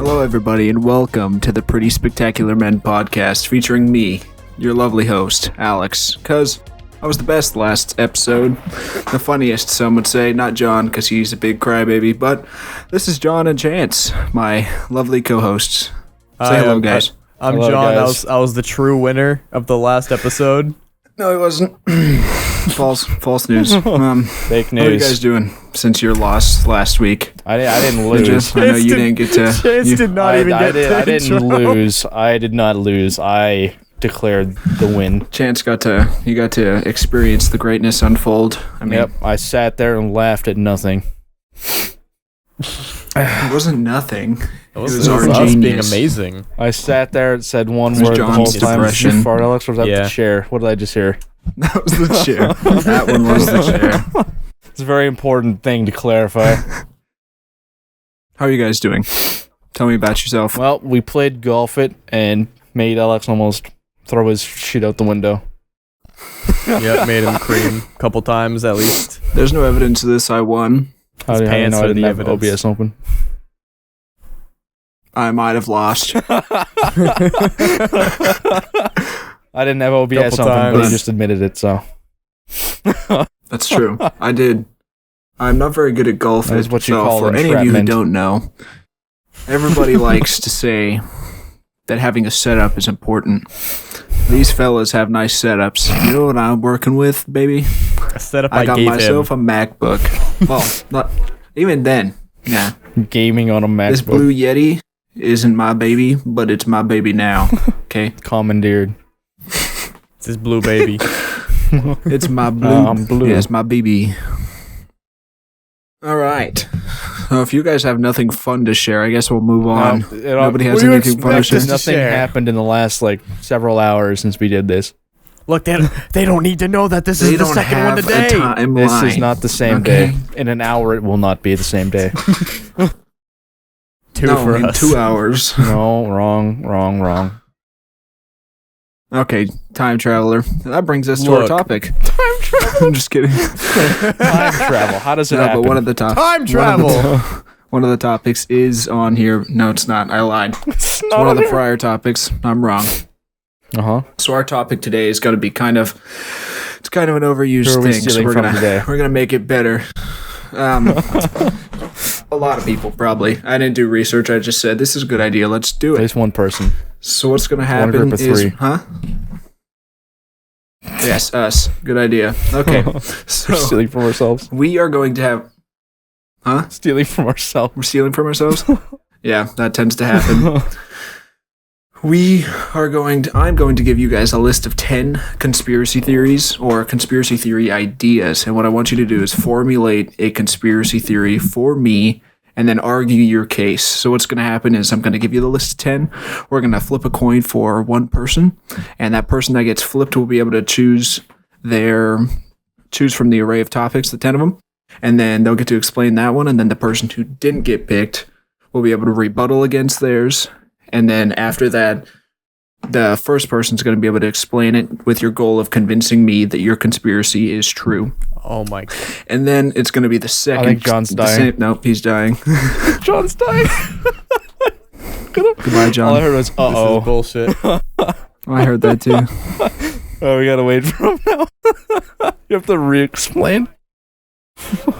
Hello, everybody, and welcome to the Pretty Spectacular Men podcast featuring me, your lovely host, Alex. Because I was the best last episode. The funniest, some would say. Not John, because he's a big crybaby. But this is John and Chance, my lovely co-hosts. Say hello, guys. I'm Hello, John. guys. I was the true winner of the last episode. No, he wasn't. False news. Fake news. How are you guys doing since your loss last week? I didn't lose. I know you didn't get to... Chance did not even get to I didn't lose. I did not lose. I declared the win. Chance got to experience the greatness unfold. I mean, Yep. I sat there and laughed at nothing. it wasn't nothing. It was was our us being genius. amazing. I sat there and said one It was word the whole John's time. Did you depression. fart, Alex, or was that Yeah. the chair? What did I just hear? That was the chair. That one was the chair. It's a very important thing to clarify. How are you guys doing? Tell me about yourself. Well, we played golf it and made Alex almost throw his shit out the window. Yep, made him cream a couple times at least. There's no evidence of this. I won. How do you pants know I are didn't the have evidence. OBS open? I might have lost. I didn't have OBS Couple open, but he times. just admitted it, so. That's true. I did. I'm not very good at golf. That is what you so call for any of you who entrapment. don't know, everybody likes to say that having a setup is important. These fellas have nice setups. You know what I'm working with, baby? A setup I got gave myself him. a MacBook. Well, not even then. Nah. Gaming on a MacBook. This Blue Yeti isn't my baby, but it's my baby now. Okay? Commandeered. It's his blue baby. It's my blue. I'm blue. Yeah, it's my baby. All right. If you guys have nothing fun to share, I guess we'll move on. Nobody has What do you anything fun to expect share. us to Nothing share? happened in the last several hours since we did this. Look, they don't need to know that this They is the don't second have one today. a timeline. This is not the same Okay. day. In an hour, it will not be the same day. Two No, for in us. 2 hours. No, wrong. Okay, time traveler. That brings us to our Look. topic. Time travel. I'm just kidding. Time travel. How does it No, happen? but one of the top. Time travel. One of the topics is on here. No, it's not. I lied. It's It's one of the prior topics. I'm wrong. Uh-huh. So our topic today is going to be kind of an overused Who are we thing. So stealing we're from gonna today? make it better. A lot of people probably. I didn't do research. I just said this is a good idea. Let's do it. There's one person. So what's going to One happen group of is, three. huh? Yes, us. Good idea. Okay. We're So stealing from ourselves. we are going to have, huh? Stealing from ourselves. We're stealing from ourselves? Yeah, that tends to happen. I'm going to give you guys a list of 10 conspiracy theories or conspiracy theory ideas. And what I want you to do is formulate a conspiracy theory for me and then argue your case. So what's going to happen is I'm going to give you the list of 10. We're going to flip a coin for one person. And that person that gets flipped will be able to choose from the array of topics, the 10 of them. And then they'll get to explain that one. And then the person who didn't get picked will be able to rebuttal against theirs. And then after that, the first person's going to be able to explain it with your goal of convincing me that your conspiracy is true. Oh my god. And then it's going to be the second. I think John's dying. Nope, he's dying. John's dying. Goodbye, All I John. heard was, This uh-oh. is bullshit. I heard that too. Oh, we gotta wait for him now. You have to re-explain.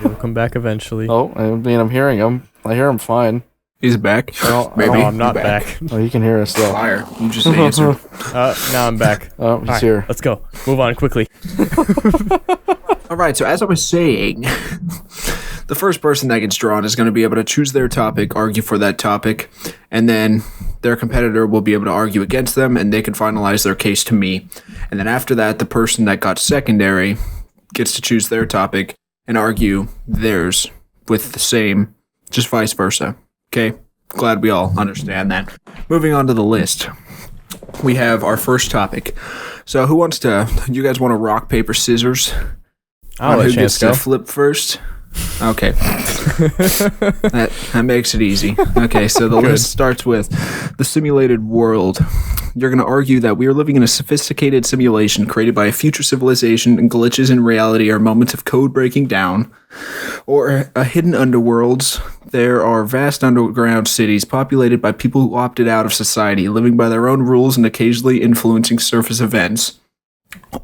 He'll come back eventually. Oh, I mean, I'm hearing him. I hear him fine. He's back. Oh, Maybe. Oh, I'm not He's back. Oh, he can hear us though. Liar. You just answered. Now I'm back. Oh, he's All right, here. let's go. Move on quickly. All right, so as I was saying, the first person that gets drawn is going to be able to choose their topic, argue for that topic, and then their competitor will be able to argue against them, and they can finalize their case to me. And then after that, the person that got secondary gets to choose their topic and argue theirs with the same, just vice versa. Okay? Glad we all understand that. Moving on to the list. We have our first topic. So who wants to, you guys want to rock, paper, scissors? I'll let Who Chance gets to go. flip first? Okay. that makes it easy. Okay, so the list starts with the simulated world. you're going to argue that we are living in a sophisticated simulation created by a future civilization, and glitches in reality are moments of code breaking down, or a hidden underworlds. There are vast underground cities populated by people who opted out of society, living by their own rules and occasionally influencing surface events.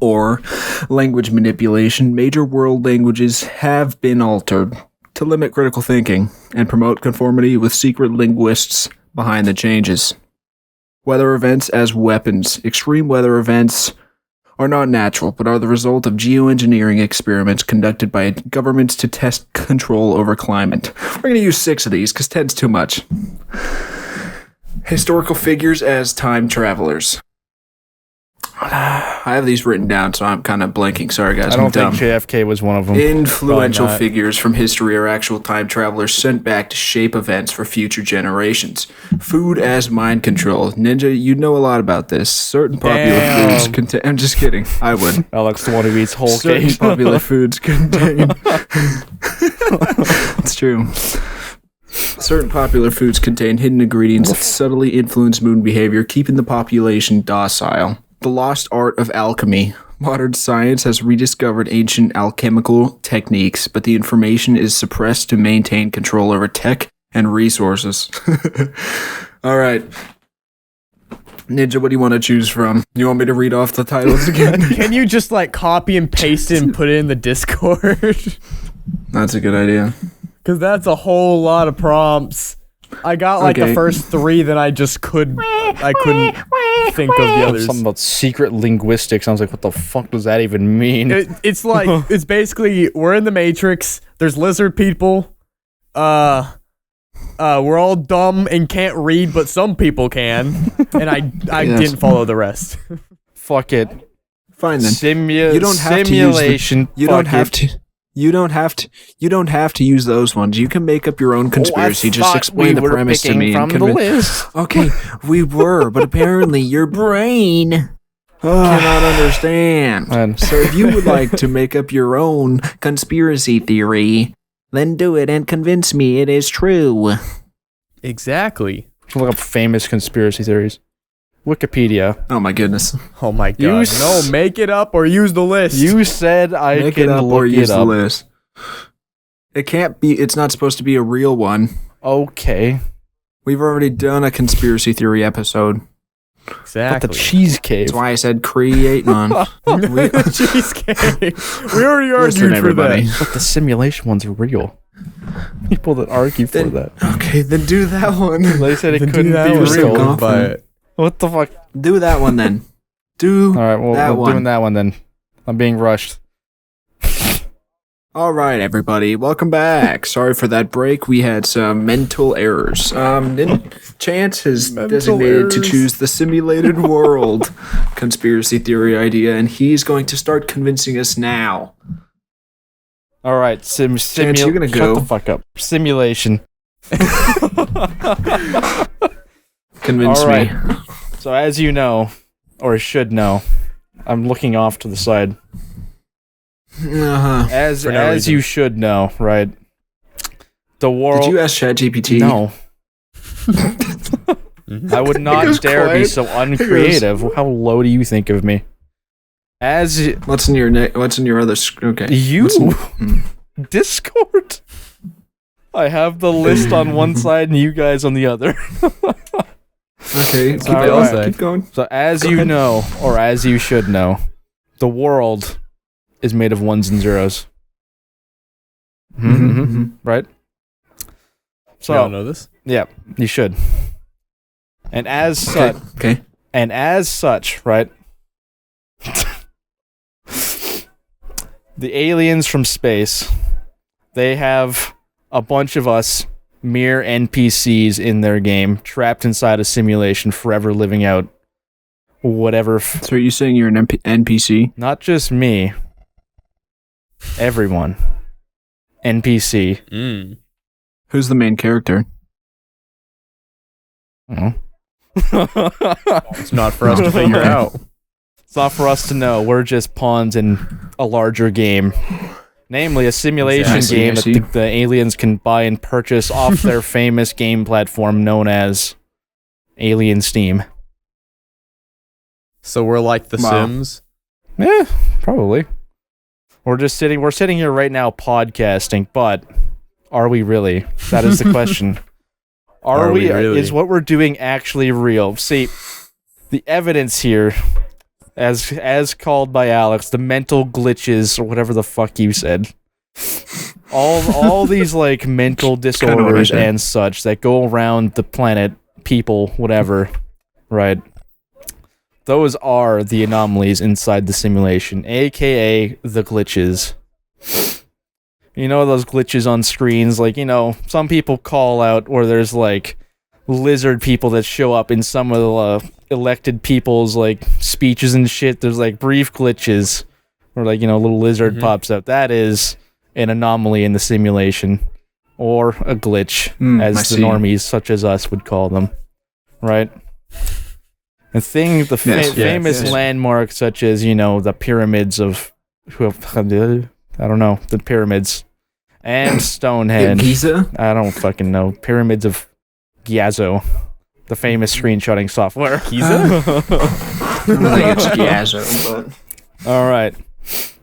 Or language manipulation. Major world languages have been altered to limit critical thinking and promote conformity with secret linguists behind the changes. Weather events as weapons. Extreme weather events are not natural, but are the result of geoengineering experiments conducted by governments to test control over climate. We're going to use 6 of these, because 10's too much. Historical figures as time travelers. I have these written down, so I'm kind of blanking. Sorry, guys. I don't think JFK was one of them. Influential figures from history are actual time travelers sent back to shape events for future generations. Food as mind control. Ninja, you know a lot about this. Certain popular foods contain... I'm just kidding. I would. Alex, the one who eats whole Certain cake. popular foods contain... It's true. Certain popular foods contain hidden ingredients that subtly influence mood behavior, keeping the population docile. The lost art of alchemy. Modern science has rediscovered ancient alchemical techniques, but the information is suppressed to maintain control over tech and resources. All right. Ninja, what do you want to choose from? You want me to read off the titles again? Can you just like copy and paste it and put it in the Discord? That's a good idea. Because that's a whole lot of prompts. I got like the first 3, then I couldn't think of the others. Something about secret linguistics. I was like, what the fuck does that even mean? It's like, it's basically, we're in the Matrix, there's lizard people, we're all dumb and can't read, but some people can, and I didn't follow the rest. Fuck it. Fine then. You don't have simulation. You don't have to. You don't have to use those ones. You can make up your own conspiracy. Just explain the premise to me. From the list. Okay, we were, but apparently your brain cannot understand. So if you would like to make up your own conspiracy theory, then do it and convince me it is true. Exactly. Look up famous conspiracy theories. Wikipedia. Oh my goodness. Oh my god. No, make it up or use the list. You said I make can it up look or use it up. the list. It can't be. It's not supposed to be a real one. Okay. We've already done a conspiracy theory episode. Exactly. But the cheesecake. That's why I said create one. Cheesecake. We already argued for that. But the simulation ones are real. People that argue for that. Okay, then do that one. They said it couldn't be real. But what the fuck? Do that one then. All right, well, we're doing that one then. I'm being rushed. All right, everybody, welcome back. Sorry for that break. We had some mental errors. Chance has designated to choose the simulated world conspiracy theory idea, and he's going to start convincing us now. All right, Chance, you're gonna go. Shut the fuck up. Simulation. Convince me. So as you know, or should know, I'm looking off to the side. Uh-huh. As you should know, right? The world. Did you ask ChatGPT? No. I would not dare be so uncreative. How low do you think of me? What's in your other? Okay. You Discord. I have the list on one side and you guys on the other. Okay, keep going. So as you know, or as you should know, the world is made of ones and zeros. Right? So you don't know this? Yeah, you should. And as such, right? The aliens from space, they have a bunch of us mere NPCs in their game, trapped inside a simulation, forever living out whatever. So are you saying you're an NPC? Not just me. Everyone. NPC. Who's the main character? It's not for us to figure out. It's not for us to know. We're just pawns in a larger game. Namely, a simulation game that the aliens can buy and purchase off their famous game platform known as Alien Steam. So we're like the Wow. Sims. Yeah, probably. We're sitting here right now podcasting, but are we really? That is the question. Are we really? Is what we're doing actually real? See, the evidence here, as called by Alex, the mental glitches or whatever the fuck you said. All these like mental disorders said. and such that go around the planet, people, whatever, right? Those are the anomalies inside the simulation, aka the glitches. You know those glitches on screens, like, you know, some people call out where there's like lizard people that show up in some of the elected people's like speeches and shit. There's like brief glitches where like, you know, a little lizard pops out. That is an anomaly in the simulation, or a glitch, as the normies such as us would call them, right? And famous landmarks such as, you know, the pyramids of I don't know, the pyramids and Stonehenge. Giza? I don't fucking know. Pyramids of Giazo, the famous screenshotting software. Giza? I don't think it's Giazzo, but All right.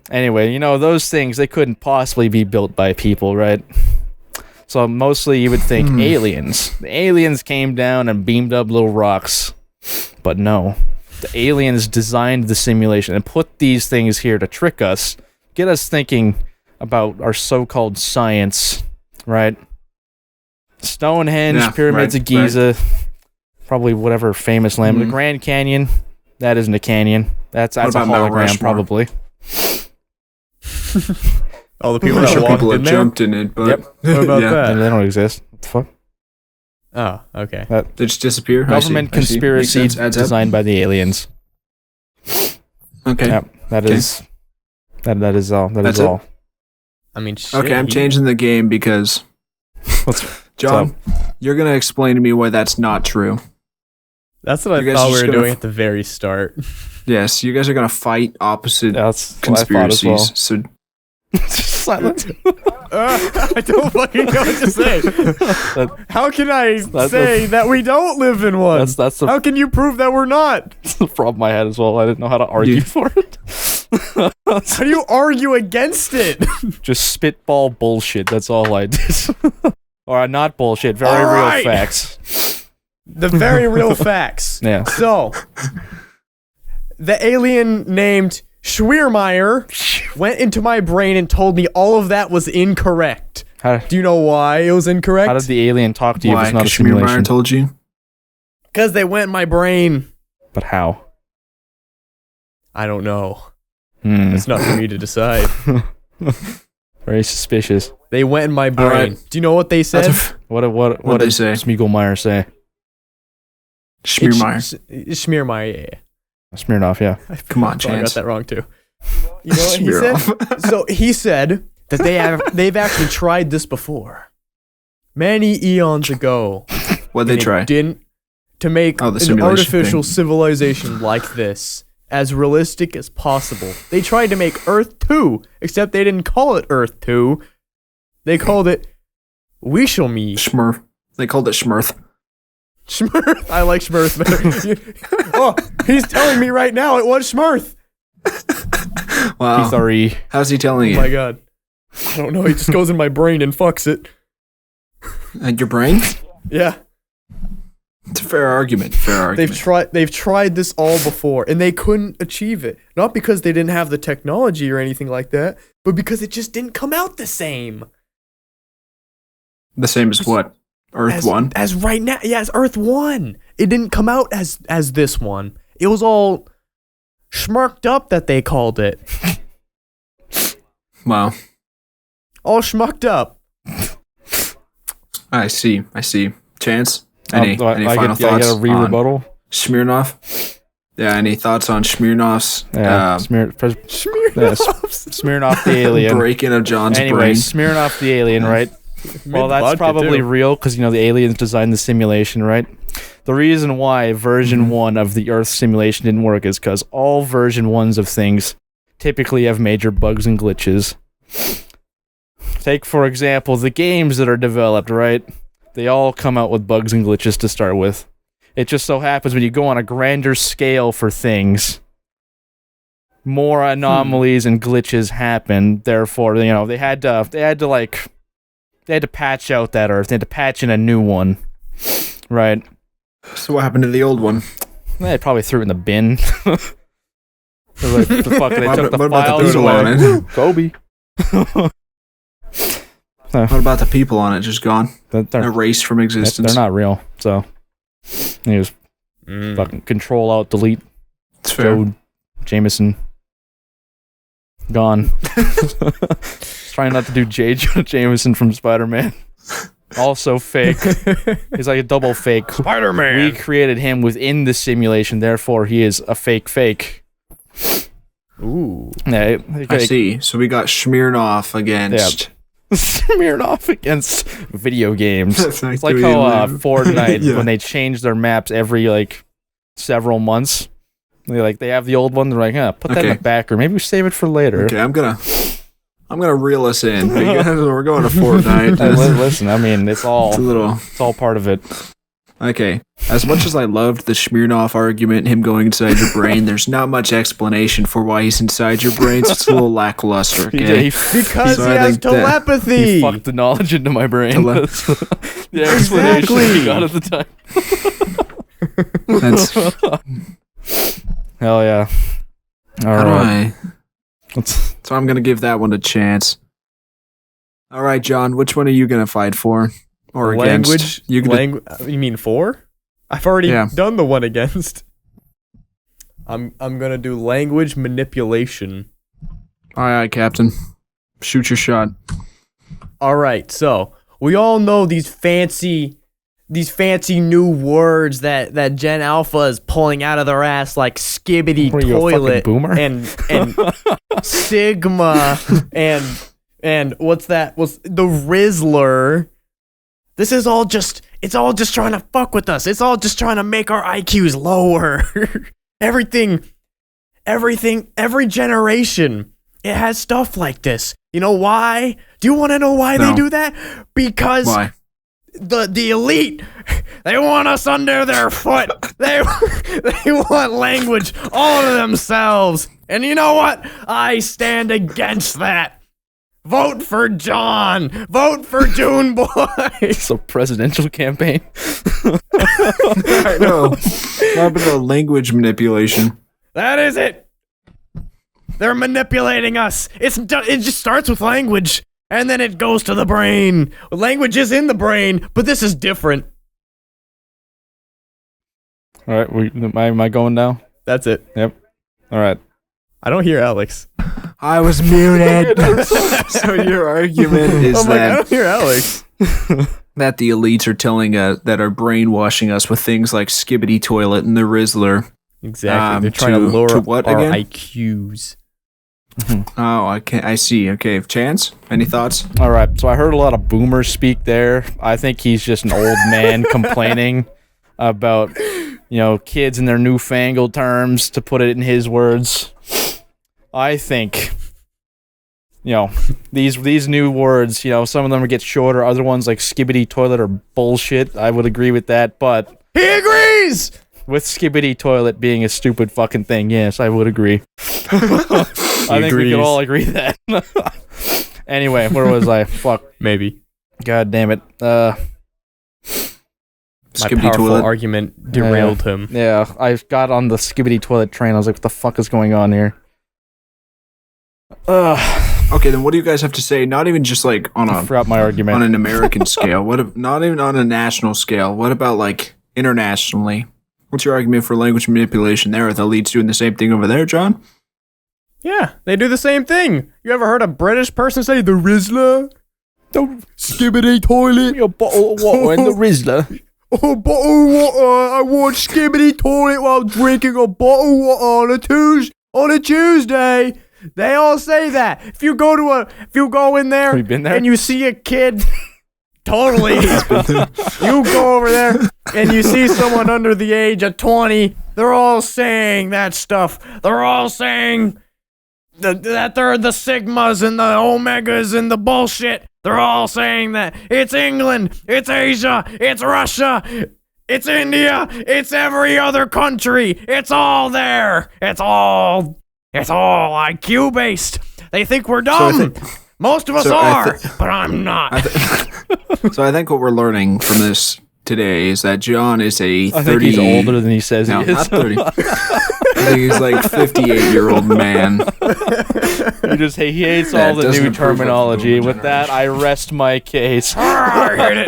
Anyway, you know, those things, they couldn't possibly be built by people, right? So mostly you would think aliens. The aliens came down and beamed up little rocks. But no. The aliens designed the simulation and put these things here to trick us, get us thinking about our so-called science, right? Stonehenge, pyramids of Giza, probably whatever famous land. The Grand Canyon, that isn't a canyon. That's a about Mount hologram, Rushmore? probably. All the people I'm that sure walked people in have there? jumped in it, but Yep. What about Yeah. that? And they don't exist. What the fuck? Oh, okay. they just disappear. Government I see. conspiracy Makes sense. Adds up. designed by the aliens. Okay. Yep, that is that is all. That That's is it? all. I mean, shit, Okay, I'm changing the game because John, you're gonna explain to me why that's not true. That's what I You guys thought are we just were gonna doing at the very start. Yes, you guys are gonna fight opposite That's what I thought as conspiracies. well. So Silent. I don't fucking know what to say. How can I say that we don't live in one? That's the, How can you prove that we're not? the problem I had as well. I didn't know how to argue You- for it. How do you argue against it? Just spitball bullshit. That's all I did. Or not bullshit. Very All real right. facts. The very real facts. Yeah. So, the alien named Schwiermeyer went into my brain and told me all of that was incorrect. How, Do you know why it was incorrect? how did the alien talk to you if why? it's not a Because Schmiermeyer simulation? told you. Because they went in my brain. But how? I don't know. Hmm. It's not for me to decide. Very suspicious. They went in my brain. right. Do you know what they said? That's What What'd did they say? Spiegelmeyer say? Schmiermeyer. Schmiermeyer, yeah. Smirnoff, yeah. Come on, Probably Chance. got that wrong too. You know what he Smear said? off. So he said that they've actually tried this before, many eons ago. What'd they and it try? Didn't to make Oh, the an simulation artificial thing. civilization like this as realistic as possible. They tried to make Earth 2, except they didn't call it Earth 2. They called it Wishelme. Schmurf. They called it Schmurth. Schmirth. I like Schmirth better. Oh, he's telling me right now it was Schmirth. Wow. Sorry. How's he telling Oh you? my god. I don't know. He just goes in my brain and fucks it. And your brain? Yeah. It's a fair argument. Fair argument. They've tried this all before and they couldn't achieve it. Not because they didn't have the technology or anything like that, but because it just didn't come out the same. The same as what? Earth 1? As right now. Yeah, as Earth 1. It didn't come out as this one. It was all schmarked up that they called it. Wow. All schmucked up. I see. Chance? Any final I thoughts get a on re-rebuttal? Smirnoff? Yeah, any thoughts on Smirnoff's Smirnoff the alien. breaking of John's Anyway, brain? Smirnoff the alien, right? Well, Made that's vodka, probably too. real because, you know, the aliens designed the simulation, right? The reason why version 1 of the Earth simulation didn't work is because all version 1s of things typically have major bugs and glitches. Take, for example, the games that are developed, right? They all come out with bugs and glitches to start with. It just so happens when you go on a grander scale for things, more anomalies and glitches happen. Therefore, they had to patch out that Earth. They had to patch in a new one, right? So what happened to the old one? They probably threw it in the bin. Like, they took the what about the files people on away. it? Kobe. What about the people on it? Just gone? They're Erased from existence? not real. So he was fucking Control Alt Delete. It's fair. Joe Jameson. Gone. Trying not to do J. Jonah Jameson from Spider-Man. Also fake. He's like a double fake. Spider-Man. We created him within the simulation, therefore he is a fake. Ooh. Yeah, I see. So we got Smirnoff against... Smeared off against video games. That's It's like how Fortnite, when they change their maps every several months, they have the old one. They're like, put that in the back, or maybe we save it for later. Okay, I'm gonna reel us in. We're going to Fortnite. Listen, I mean, it's all part of it. Okay. As much as I loved the Smirnoff argument, him going inside your brain, there's not much explanation for why he's inside your brain. So it's a little lackluster. Okay? Because So he I has think that- telepathy. He fucked the knowledge into my brain. That's the explanation he got at the time. That's Hell yeah. All how do right. So I'm gonna give that one a chance. All right, John. Which one are you gonna fight for or against? You mean 4? I've already done the one against. I'm gonna do language manipulation. Aye, Captain. Shoot your shot. All right, so we all know these fancy new words that Gen Alpha is pulling out of their ass, like skibbity What are you, a fucking toilet boomer? and Sigma and what's the Rizzler. This is all just trying to fuck with us. It's all just trying to make our IQs lower. Every generation, it has stuff like this. You know why? Do you want to know why they do that? Because Why? the elite, they want us under their foot. They want language all to themselves. And you know what? I stand against that. Vote for John. Vote for June Boy. It's a presidential campaign. I know. What happened to language manipulation? That is it. They're manipulating us. It just starts with language, and then it goes to the brain. Language is in the brain, but this is different. All right, am I going now? That's it. Yep. All right. I don't hear Alex. I was muted. So your argument is I don't hear Alex. that the elites are telling us that are brainwashing us with things like Skibbity Toilet and the Rizzler. Exactly. They're trying to lower to up what our again? IQs. Oh, I see. Okay, Chance, any thoughts? All right. So I heard a lot of boomers speak there. I think he's just an old man complaining about, kids and their newfangled terms, to put it in his words. I think, these new words, some of them get shorter. Other ones like Skibbity Toilet are bullshit. I would agree with that, but He agrees! with Skibbity Toilet being a stupid fucking thing, yes, I would agree. I think we could all agree that. Anyway, where was I? Fuck. Maybe. God damn it. My Skibbity powerful Toilet. argument derailed him. Yeah, I got on the Skibbity Toilet train. I was like, what the fuck is going on here? Okay, then what do you guys have to say? Not even just like on I forgot my argument. an American scale. Not even on a national scale. What about like internationally? What's your argument for language manipulation there? Are the elites doing the same thing over there, John? Yeah, they do the same thing. You ever heard a British person say the Rizzler? The Skibbity Toilet? A bottle of water and the Rizzler. Oh, bottle of water. I want Skibbity Toilet while drinking a bottle of water on a Tuesday. They all say that. If you go in there, Have you been there? and you see a kid, totally. You go over there and you see someone under the age of 20. They're all saying that stuff. They're all saying that they're the Sigmas and the Omegas and the bullshit. They're all saying that it's England, it's Asia, it's Russia. It's India. It's every other country. It's all there. It's all IQ based. They think we're dumb. Most of us are, but I'm not. So I think what we're learning from this today is that John is a 30... I think he's older than he says he is. Not 30. I think he's like 58-year-old man. He hates all the new terminology. With that, I rest my case. I hate it.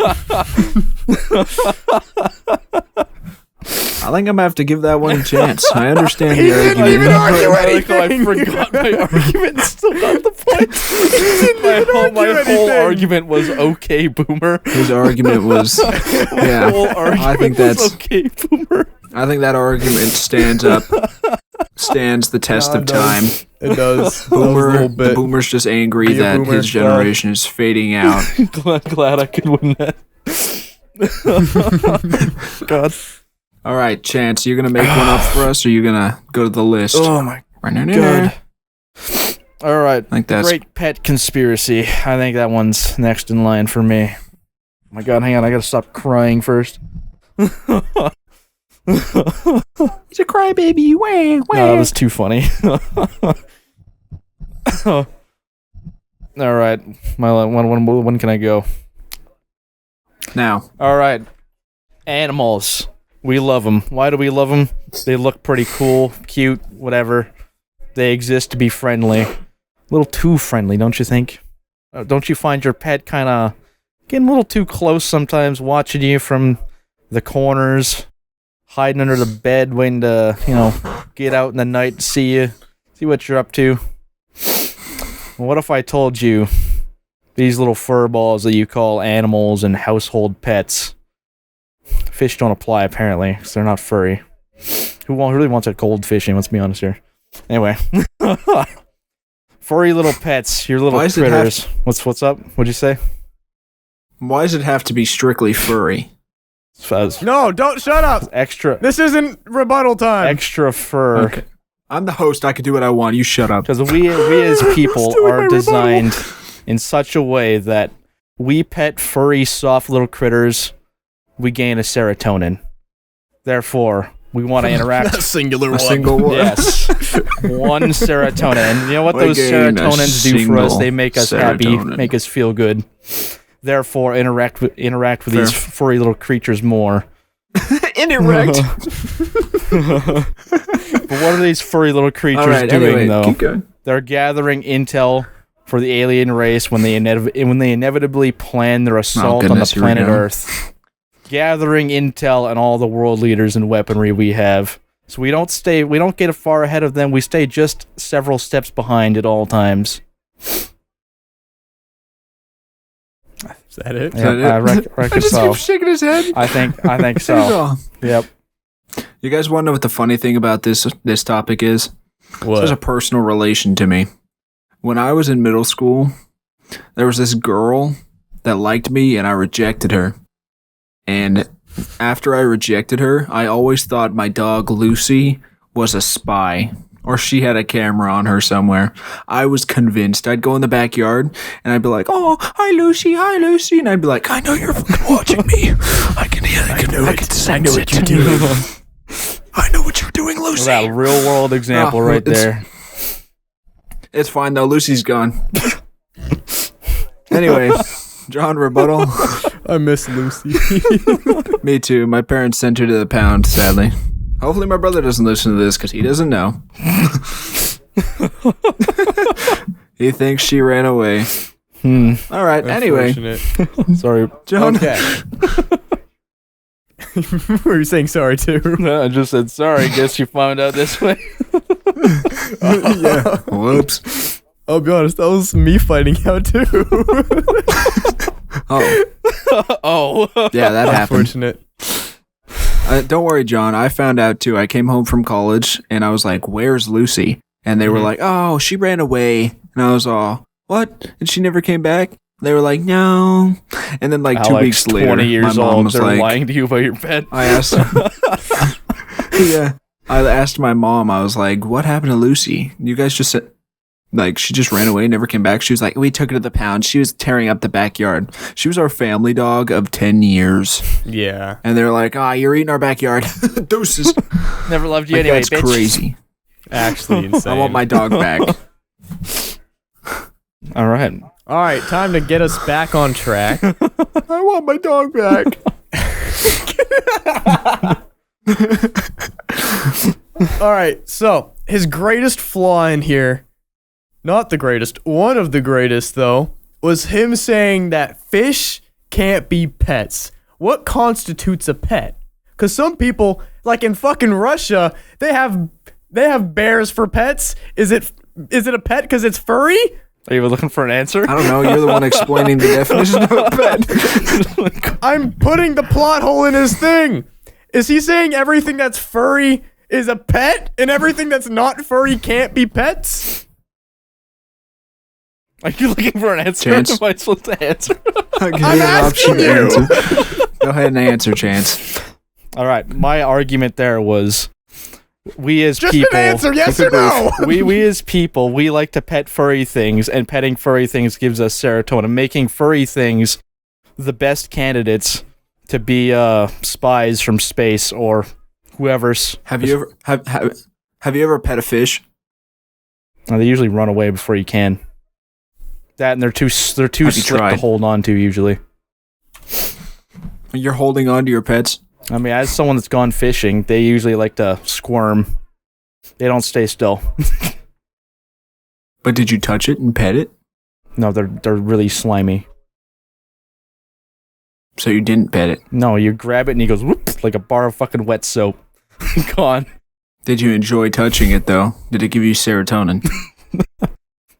I think I'm gonna have to give that one a chance. I understand the didn't argument. even argue I anything. forgot my argument and still got the point. My whole argument was okay, boomer. His argument was, yeah. Whole argument I think was that's. okay, boomer. I think that argument stands the test of time. It does. The boomer's just angry Be a that boomer, his generation is fading out. glad I could win that. God. All right, Chance, you're gonna make one up for us, or you gonna go to the list? Oh my God. All right. Like that's Great pet conspiracy. I think that one's next in line for me. Oh my God, hang on. I gotta stop crying first. He's a crybaby. No, that was too funny. All right. When can I go? Now. All right. Animals. We love them. Why do we love them? They look pretty cool, cute, whatever. They exist to be friendly. A little too friendly, don't you think? Don't you find your pet kind of getting a little too close sometimes, watching you from the corners, hiding under the bed, waiting to, get out in the night to see you, see what you're up to? What if I told you these little fur balls that you call animals and household pets? Fish don't apply, apparently, because they're not furry. Who really wants a goldfishing? Let's be honest here. Anyway. Furry little pets, your little critters. What's up? What'd you say? Why does it have to be strictly furry? No, don't shut up. Extra. This isn't rebuttal time. Extra fur. Okay. I'm the host. I can do what I want. You shut up. Because we as people are designed in such a way that we pet furry, soft little critters, we gain a serotonin. Therefore, we want to interact. A single one. Yes. One serotonin. And you know what those serotonins do for us? They make us happy, make us feel good. Therefore, interact with these furry little creatures more. Interact. But what are these furry little creatures doing, though? Keep going. They're gathering intel for the alien race when they inevitably plan their assault on the planet Earth. Gathering intel and all the world leaders and weaponry we have. So we don't get far ahead of them, we stay just several steps behind at all times. Is that it? Yeah, I reckon so. Keep shaking his head. I think so. Yep. You guys want to know what the funny thing about this topic is? What? There's a personal relation to me. When I was in middle school, there was this girl that liked me and I rejected her. And after I rejected her, I always thought my dog Lucy was a spy. Or she had a camera on her somewhere. I was convinced. I'd go in the backyard and I'd be like, "Oh, hi Lucy, hi Lucy," and I'd be like, "I know you're fucking watching me. I can sense it. I know what you're doing. I know what you're doing, Lucy." That real world example right there. It's fine though. Lucy's gone. Anyway, John, rebuttal. I miss Lucy. Me too. My parents sent her to the pound, sadly. Hopefully my brother doesn't listen to this because he doesn't know. He thinks she ran away. All right, anyway. Sorry. John. Okay. Were you saying sorry too? No, I just said sorry. Guess you found out this way. Yeah. Whoops. I'll be honest, that was me finding out too. Oh. Oh. Yeah, that happened. Unfortunate. Don't worry, John. I found out too. I came home from college and I was like, "Where's Lucy?" And they were like, "Oh, she ran away." And I was all, "What? And she never came back?" They were like, "No." And then like Alex, 2 weeks later, 20 years my mom old, was they're like, lying to you about your pet. I asked Yeah. I asked my mom, I was like, "What happened to Lucy? You guys just said..." Like, she just ran away, never came back. She was like, we took her to the pound. She was tearing up the backyard. She was our family dog of 10 years. Yeah. And they're like, you're eating our backyard. Doses. Never loved you Like, anyway, that's bitch. crazy. Actually insane. I want my dog back. All right. All right, time to get us back on track. I want my dog back. All right, so his greatest flaw in here, not the greatest, one of the greatest though, was him saying that fish can't be pets. What constitutes a pet? Because some people, like in fucking Russia, they have bears for pets. Is it a pet because it's furry? Are you looking for an answer? I don't know. You're the one explaining the definition of a pet. I'm putting the plot hole in his thing. Is he saying everything that's furry is a pet and everything that's not furry can't be pets? Are you looking for an answer? Chance? Am I supposed to answer? I'm asking you. Go ahead and answer, Chance. All right. My argument there was, we as Just people, an answer, yes or no? we as people, we like to pet furry things, and petting furry things gives us serotonin, making furry things the best candidates to be spies from space or whoever's. Have you ever pet a fish? They usually run away before you can. That and they're too Have you slick to tried? hold on to usually. You're holding on to your pets? I mean, as someone that's gone fishing, they usually like to squirm. They don't stay still. But did you touch it and pet it? No, they're really slimy. So you didn't pet it. No, you grab it and he goes whoop like a bar of fucking wet soap. Gone. Did you enjoy touching it, though? Did it give you serotonin?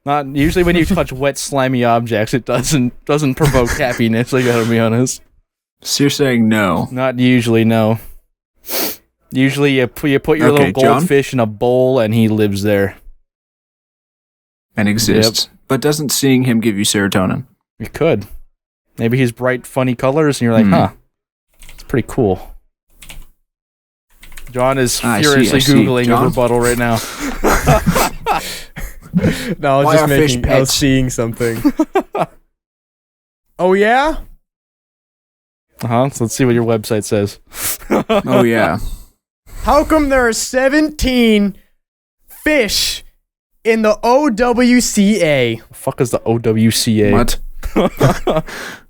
Not usually when you touch wet, slimy objects, it doesn't provoke happiness. I gotta be honest. So you're saying no. Not usually, no. Usually you put your Okay, little John? goldfish in a bowl and he lives there. And exists. But doesn't seeing him give you serotonin? You could. Maybe he's bright, funny colors and you're like, huh, it's pretty cool. John is furiously Googling a rebuttal right now. No, I was Why just are fish making. I was pets? seeing something. Oh yeah. So let's see what your website says. Oh, yeah. How come there are 17 fish in the OWCA? The fuck is the OWCA? What?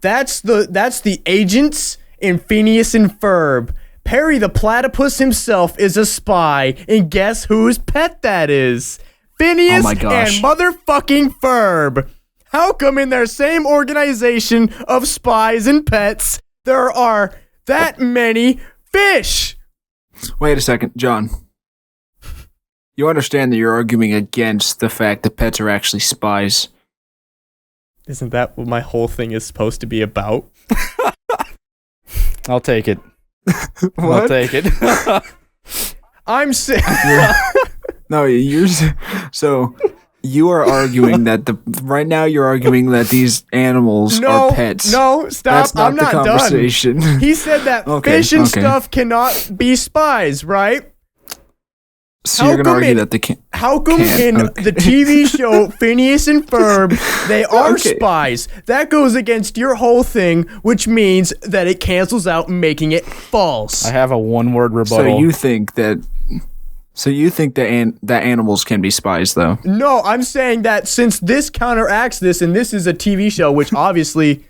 That's the agents in Phineas and Ferb. Perry the platypus himself is a spy, and guess whose pet that is? Phineas Oh my gosh. and motherfucking Ferb. How come in their same organization of spies and pets, there are that many fish? Wait a second, John. You understand that you're arguing against the fact that pets are actually spies. Isn't that what my whole thing is supposed to be about? I'll take it. I'll What? take it. I'm sick. No, so you are arguing that right now you're arguing that these animals No, are pets. no, stop. That's not I'm the not done. conversation. He said that Okay, fish and okay. stuff cannot be spies, right? So How you're going to come argue in- that they can't. How come Can't, in okay. the TV show Phineas and Ferb, they are Okay. spies? That goes against your whole thing, which means that it cancels out, making it false. I have a one-word So rebuttal. you think that that animals can be spies, though? No, I'm saying that since this counteracts this, and this is a TV show, which obviously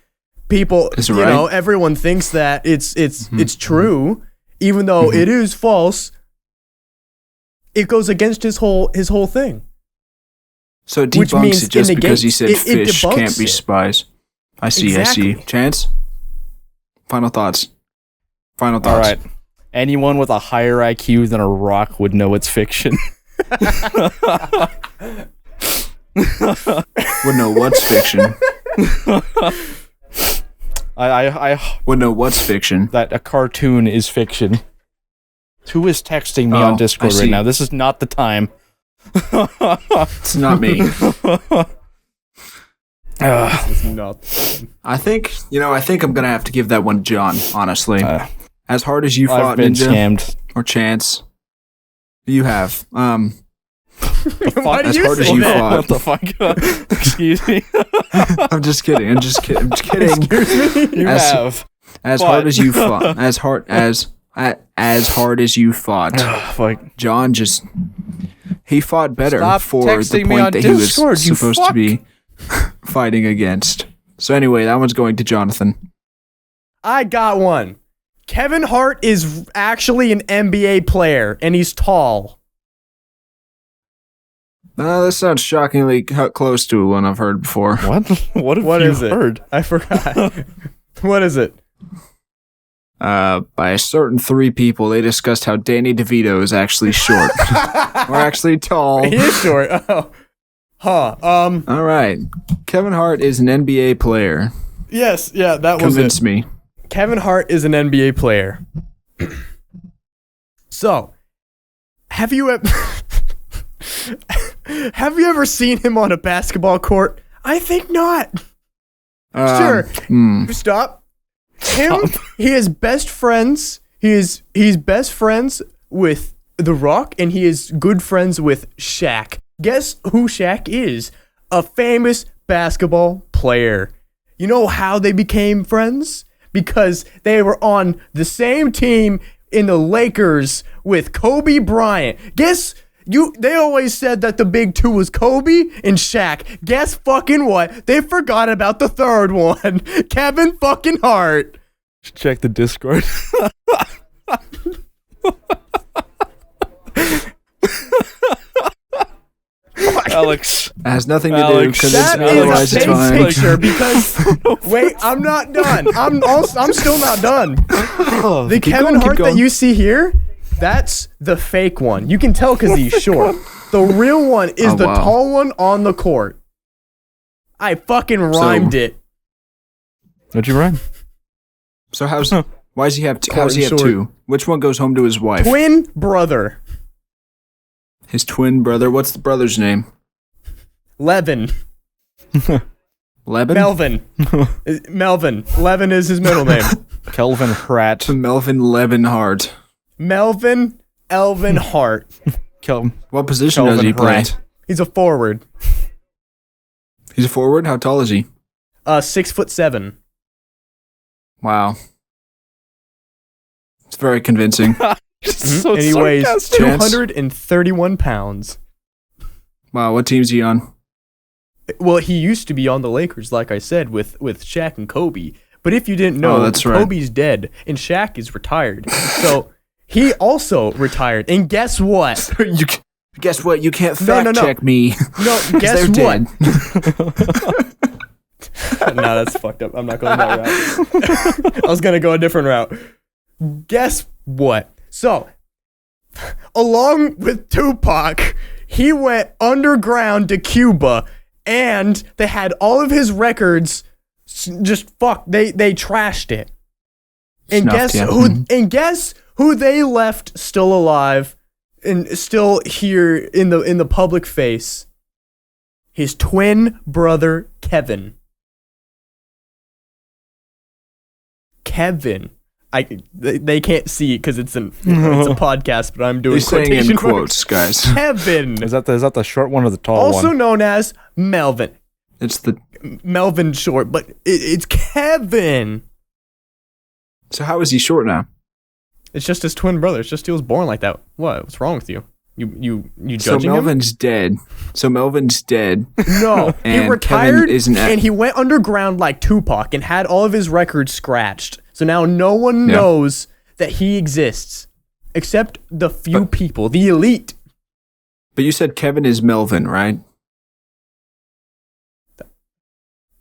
people, Is you right. know, everyone thinks that it's true, even though it is false. It goes against his whole thing. So it Which debunks means it just it because he negates- said it fish debunks can't be it. spies. I see, Exactly. I see. Chance? Final thoughts. Final All thoughts. right. Anyone with a higher IQ than a rock would know it's fiction. Would know what's fiction. I Would know what's fiction. that a cartoon is fiction. Who is texting me Oh, on Discord I right see. now? This is not the time. It's not me. Ugh. Not. I think I'm going to have to give that one to John, honestly. As hard as you I've fought been Ninja scammed. or Chance, you have. Why do As you hard as say you that? fought. What the fuck? Excuse me. I'm just kidding. I'm just kidding. Excuse me? You As- have. As Fought. hard as you fought. As hard as you fought. Fuck. John just he fought better Stop for the texting me on point that he was Discord, you supposed fuck. to be fighting against. So anyway, that one's going to Jonathan. I got one. Kevin Hart is actually an NBA player, and he's tall. That sounds shockingly close to one I've heard before. What? What have What you is it? heard? I forgot. What is it? By a certain three people, they discussed how Danny DeVito is actually short. Or actually tall. He is short. Oh. Huh. All right. Kevin Hart is an NBA player. Yes, yeah, that was Convince it. me. Kevin Hart is an NBA player. So, have you ever seen him on a basketball court? I think not. Sure. Stop. He is best friends. He's best friends with The Rock, and he is good friends with Shaq. Guess who Shaq is? A famous basketball player. You know how they became friends? Because they were on the same team in the Lakers with Kobe Bryant. They always said that the big two was Kobe and Shaq. Guess fucking what? They forgot about the third one. Kevin fucking Hart. Check the Discord. Alex. It has nothing to do. Alex, Convince That me, is otherwise a it's fake fine. picture because wait, I'm not done. I'm still not done. The Kevin Hart that you see here, that's the fake one. You can tell because he's short. The real one is the tall one on the court. I fucking rhymed it. What'd you rhyme? So why does he have Short. two? Which one goes home to his wife? Twin brother. His twin brother. What's the brother's name? Levin. Levin? Melvin. Melvin. Levin is his middle name. Kelvin Pratt. Melvin Levin Hart. Melvin Elvin Hart. What position does he play? He's a forward. He's a forward? How tall is he? 6'7". Wow. It's very convincing. So And he weighs sarcastic. 231 pounds. Wow, what team's he on? Well, he used to be on the Lakers, like I said, with Shaq and Kobe. But if you didn't know, that's right. Kobe's dead and Shaq is retired. So he also retired. And guess what? Guess what? You can't No, fact no. check me. No, 'Cause guess they're what? dead. No, that's fucked up. I'm not going that route. I was going to go a different route. Guess what? So, along with Tupac, he went underground to Cuba, and they had all of his records just they trashed it. And guess who they left still alive and still here in the public face? His twin brother Kevin. They can't see it because it's a podcast, but I'm doing He's saying quotation in marks. quotes, guys. Kevin, Is that the short one or the tall also one? known as Melvin. It's the. Melvin short, but it's Kevin. So how is he short now? It's just his twin brother. It's just he was born like that. What's wrong with you? You So judging him? Melvin's dead. No, he And retired Kevin isn't and he went underground like Tupac and had all of his records scratched. So now no one knows that he exists except the few people, the elite. But you said Kevin is Melvin, right?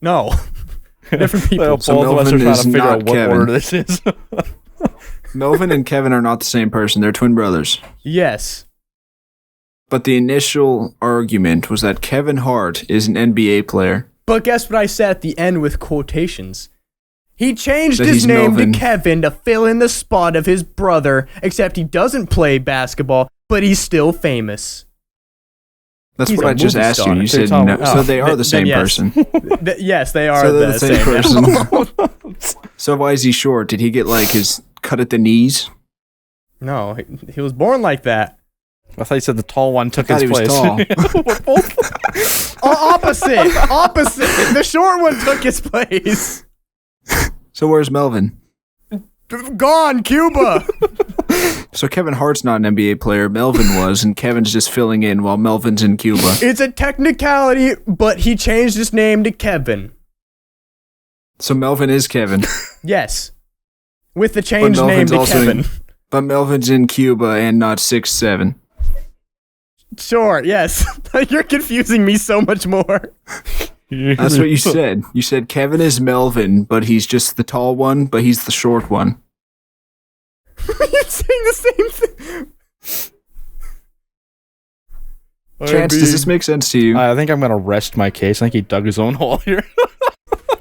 No, different people. Well, So both of us are Melvin trying is to figure not out what Kevin. order this is. Melvin and Kevin are not the same person. They're twin brothers. Yes. But the initial argument was that Kevin Hart is an NBA player. But guess what I said at the end with quotations? He changed That his he's name Melvin. to Kevin to fill in the spot of his brother, except he doesn't play basketball, but he's still famous. That's He's what a I just movie asked star. you. You So you're said talking no. about- So they are the then same yes. person. Yes, they are So they're the same person. So why is he short? Did he get like his cut at the knees? No, he was born like that. I thought you said the tall one took I his thought he was place. tall. Opposite. The short one took his place. So where's Melvin? Gone, Cuba. So Kevin Hart's not an NBA player. Melvin was, and Kevin's just filling in while Melvin's in Cuba. It's a technicality, but he changed his name to Kevin. So Melvin is Kevin. Yes. With the changed name to Kevin. But Melvin's in Cuba and not 6'7". Sure, yes. You're confusing me so much more. That's what you said. You said Kevin is Melvin, but he's just the tall one, but he's the short one. You're saying the same thing. Chance, does this make sense to you? I think I'm gonna rest my case. I think he dug his own hole here.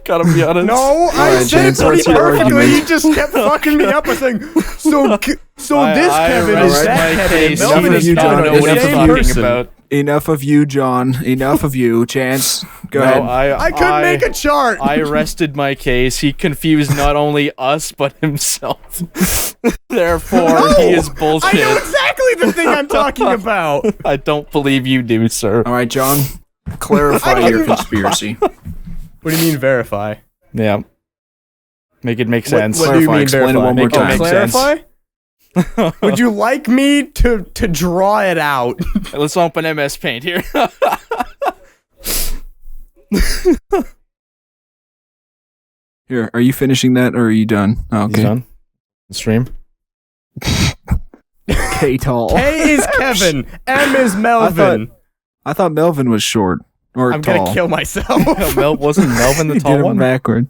Gotta be honest. No, I right, said Chance, it pretty what's your perfectly. argument? You just kept fucking me up with saying, so this Kevin rest is that my Kevin. case. Melvin is You not don't the know what he's same talking person. about. Enough of you, John. Enough of you. Chance, go ahead. I couldn't make a chart. I rested my case. He confused not only us, but himself. Therefore, he is bullshit. I know exactly the thing I'm talking about. I don't believe you do, sir. All right, John, clarify your conspiracy. What do you mean verify? Yeah. Make it make sense. What do you mean Explain it verify? one more time. Make sense. Clarify? Would you like me to draw it out? Let's open MS Paint here. Here, are you finishing that or are you done? Oh, You okay. done? Stream. K tall. K is Kevin. M is Melvin. I thought Melvin was short or I'm tall. gonna kill myself. Wasn't Melvin the You tall did it one? backward.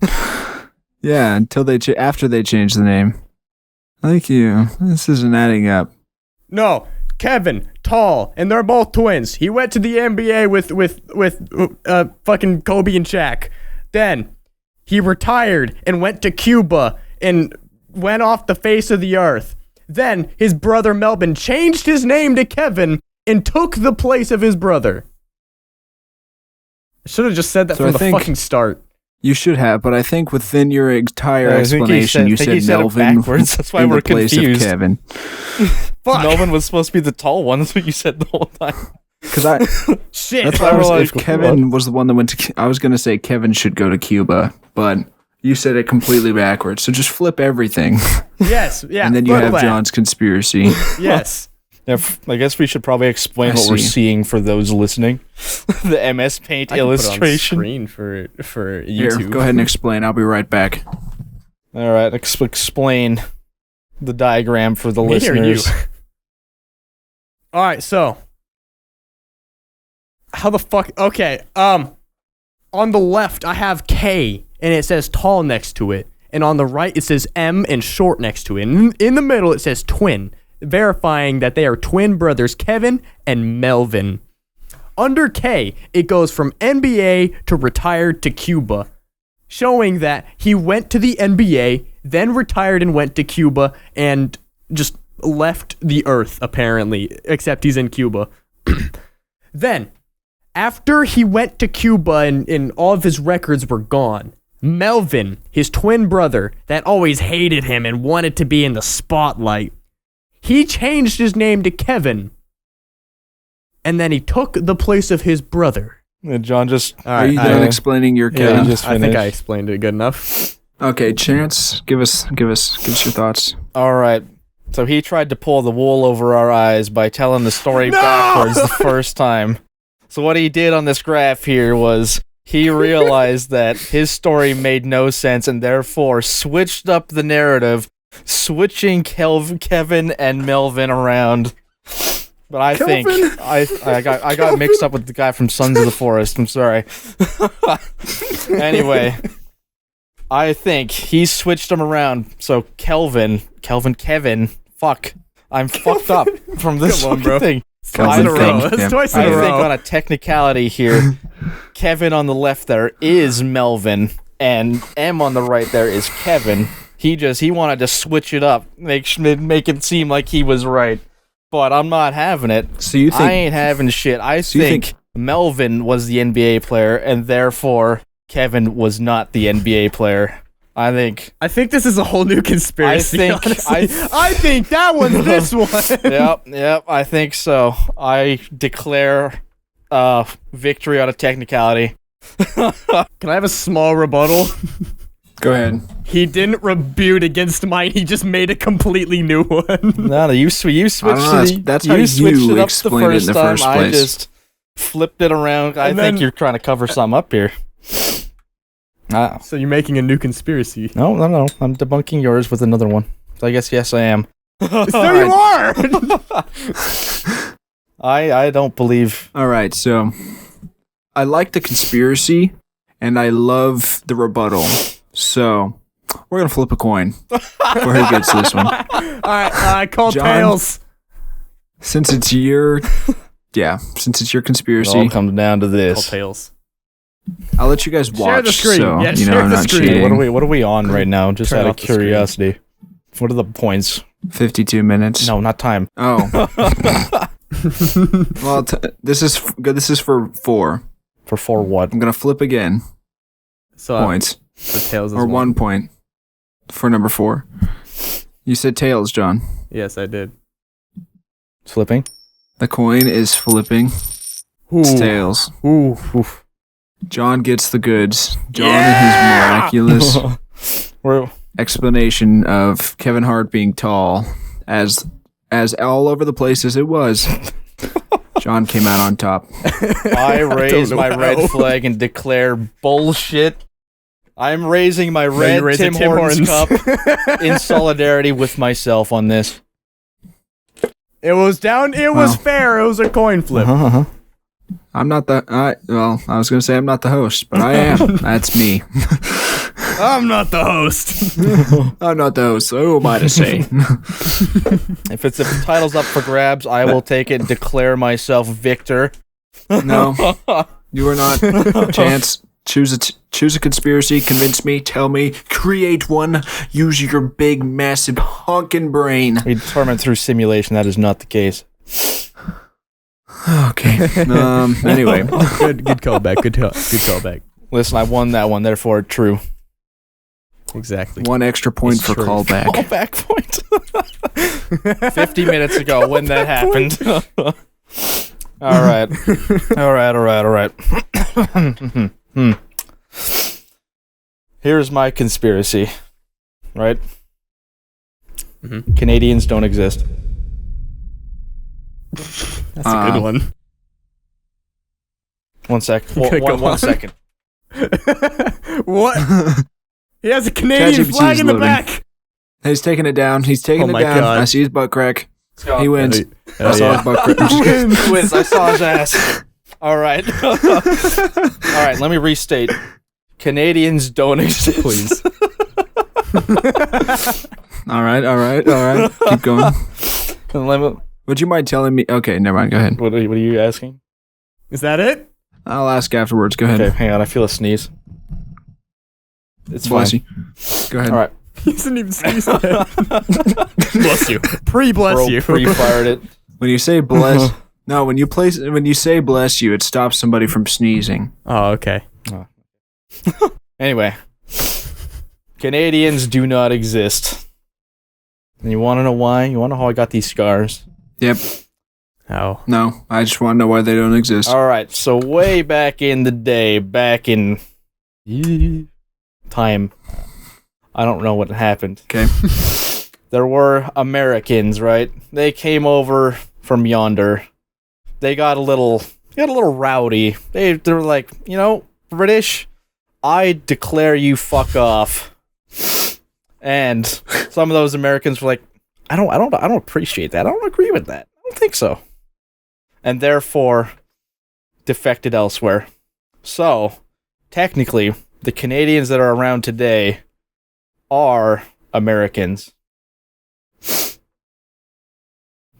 Yeah, until after they changed the name. Thank you. This isn't adding up. No, Kevin, tall, and they're both twins. He went to the NBA with fucking Kobe and Shaq. Then he retired and went to Cuba and went off the face of the earth. Then his brother Melvin changed his name to Kevin and took the place of his brother. I should have just said that So from I the think- fucking start. You should have, but I think within your entire I think explanation, you I think said he said it Melvin backwards. That's why in we're the place confused. of Kevin. Fuck. Melvin was supposed to be the tall one. That's what you said the whole time. Because I, Shit. that's why I We're was, like, if Kevin was the one that went to, I was gonna say Kevin should go to Cuba, but you said it completely backwards. So just flip everything, Yes, yeah. and then you flip have that. John's conspiracy. Yes. I guess we should probably explain I what we're see. seeing for those listening. The MS Paint I can put it on illustration. screen for YouTube. Here, go ahead and explain. I'll be right back. All right, explain the diagram for the Me or you? listeners. All right, so how the fuck? Okay, on the left I have K and it says tall next to it, and on the right it says M and short next to it. And in the middle it says twin, verifying that they are twin brothers Kevin and Melvin. Under K, it goes from NBA to retired to Cuba, showing that he went to the NBA, then retired and went to Cuba, and just left the earth, apparently, except he's in Cuba. Then, after he went to Cuba and all of his records were gone, Melvin, his twin brother, that always hated him and wanted to be in the spotlight, he changed his name to Kevin. And then he took the place of his brother. John just. All Are you done explaining your Yeah, Kevin? just I think I finished. explained it good enough. Okay, Chance, give us your thoughts. All right. So he tried to pull the wool over our eyes by telling the story backwards the first time. So what he did on this graph here was he realized that his story made no sense and therefore switched up the narrative, switching Kevin and Melvin around. But I think I got mixed up with the guy from Sons of the Forest. I'm sorry. Anyway, I think he switched them around. So Kevin. Fuck, I'm fucked up from this Come on, bro. fucking thing. Twice in a Kelvin, row. thank That's you. twice in I a think row. on a technicality here, Kevin on the left there is Melvin, and M on the right there is Kevin. He wanted to switch it up, make it seem like he was right. But I'm not having it. So you think I ain't having shit. I you think Melvin was the NBA player, and therefore Kevin was not the NBA player. I think this is a whole new conspiracy. I think that one's this one. Yep. I think so. I declare victory on a technicality. Can I have a small rebuttal? Go ahead. He didn't rebut against mine. He just made a completely new one. No, you switched it. That's how you switched it up explained it in the first I place. just flipped it around. I think you're trying to cover something up here. So you're making a new conspiracy? No. I'm debunking yours with another one. So I guess yes, I am. So you are. I don't believe. All right, so I like the conspiracy, and I love the rebuttal. So we're gonna flip a coin for who gets this one. All right, I call John, tails. Since it's your It conspiracy, all comes down to Call this. tails. I'll let you guys watch. Share the screen. So, Yeah, you know, share I'm the not screen. cheating. What are we on right now? Just Turn out of off the screen. curiosity. What are the points? 52 minutes. No, not time. Oh. Well, this is for 4. For what? I'm gonna flip again. So Points the tails is or 1 point for number 4. You said tails, John. Yes, I did. Flipping. The coin is flipping. Ooh. It's tails. Ooh. Oof. John gets the goods. John and his miraculous We're explanation of Kevin Hart being tall, as all over the place as it was. John came out on top. I raise know my how. red flag and declare bullshit. I'm raising my you're red raising Tim Hortons Hortons. cup in solidarity with myself on this. It was fair. It was a coin flip. I'm not the. I was gonna say I'm not the host, but I am. That's me. I'm not the host. I'm not the host. So who am I to say? If the title's up for grabs, I will take it and declare myself victor. No, you are not. Chance. Choose a conspiracy. Convince me. Tell me. Create one. Use your big, massive, honking brain. We determined through simulation that is not the case. Okay. Anyway. Good callback. Good callback. Listen, I won that one, therefore true. Exactly. 1 extra point It's for true. callback. Callback point. 50 minutes ago when that happened. All right. Here's my conspiracy, right? Mhm. Canadians don't exist. That's a good one. 1 sec. Okay, go One on. second. What? He has a Canadian ChatGPT flag is in the loading. back. He's taking it down. He's taking Oh it my down. God. I see his butt crack. He go. wins. Hell I saw yeah. his butt crack. I'm just kidding. He wins. I saw his ass. All right. All right. Let me restate. Canadians don't exist. Please. All right. Keep going. And let me- Would you mind telling me? Okay, never mind. Go ahead. what are you asking? Is that it? I'll ask afterwards. Go ahead. Okay, hang on. I feel a sneeze. It's Bless fine. you. Go ahead. All right. He doesn't even sneeze. Bless you. Pre-bless Bro, you. pre-fired it. When you say bless, no. When you say bless you, it stops somebody from sneezing. Oh, okay. Anyway, Canadians do not exist. And you want to know why? You want to know how I got these scars? Yep. Oh. No, I just want to know why they don't exist. All right. So way back in the day, back in time, I don't know what happened. Okay. There were Americans, right? They came over from yonder. They got a little rowdy. They were like, British, I declare you fuck off. And some of those Americans were like, I don't appreciate that. I don't agree with that. I don't think so. And therefore defected elsewhere. So, technically, the Canadians that are around today are Americans.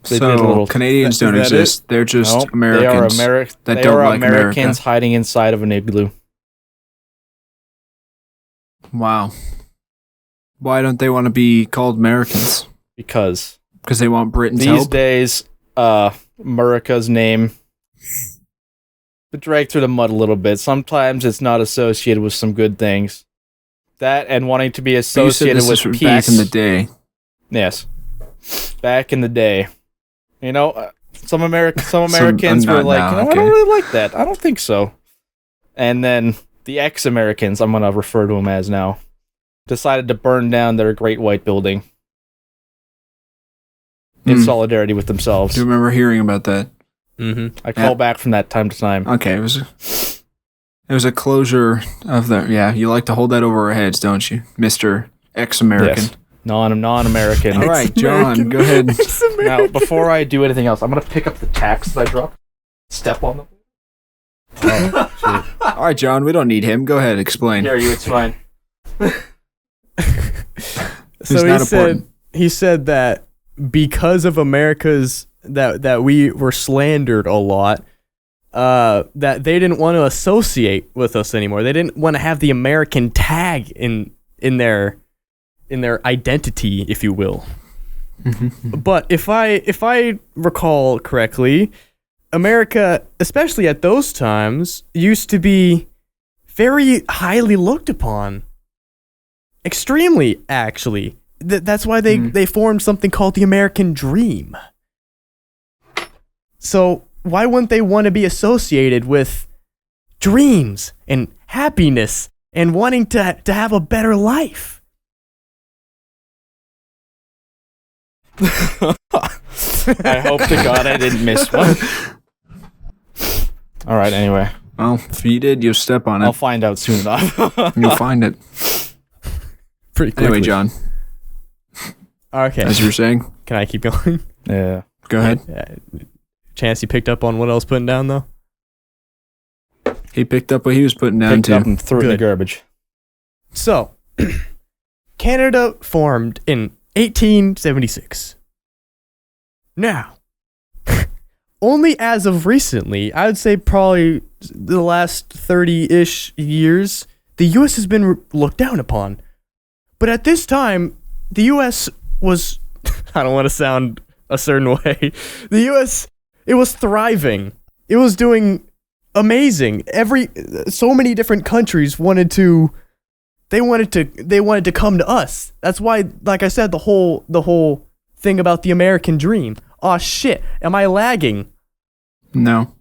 They did a So little- Canadians don't Is that exist. They're just Nope, Americans. They are, that they don't are like Americans America. hiding inside of an igloo. Wow. Why don't they want to be called Americans? Because Because they want Britain's these help. days, America's name been dragged through the mud a little bit. Sometimes it's not associated with some good things. That and wanting to be But you said associated this with was peace. back in the day. Yes. Back in the day. You know, some Americans were not like, now, you know, I okay. don't really like that. I don't think so. And then the ex-Americans, I'm going to refer to them as now, decided to burn down their Great White Building in solidarity with themselves. Do you remember hearing about that? Mm-hmm. I call back from that time to time. Okay, it was a closure of the. Yeah, you like to hold that over our heads, don't you, Mr. Ex-American? Yes. Non-American. All right, John, go ahead. Now, before I do anything else, I'm going to pick up the tacks that I dropped. Step on them. All right, John, we don't need him. Go ahead, explain. Here, it's fine. So he said that because of America's that we were slandered a lot, that they didn't want to associate with us anymore. They didn't want to have the American tag in their identity, if you will. But if I recall correctly, America, especially at those times, used to be very highly looked upon. Extremely, actually. That's why they formed something called the American Dream. So why wouldn't they want to be associated with dreams and happiness and wanting to have a better life? I hope to God I didn't miss one. All right, anyway. Well, if you did, you'll step on it. I'll find out soon enough. You'll find it. Pretty quickly. Anyway, John, Okay. as you were saying, Can I keep going? Yeah. go ahead. Chance, you picked up on what I was putting down, though? He picked up what he was putting down, Picked too. up and threw it in the Good. garbage. So, Canada formed in 1876. Now, only as of recently, I would say probably the last 30-ish years, the U.S. has been looked down upon. But at this time, the U.S. was, I don't want to sound a certain way, the U.S., it was thriving. It was doing amazing. So many different countries wanted to come to us. That's why, like I said, the whole thing about the American dream. Aw, shit. Am I lagging? No.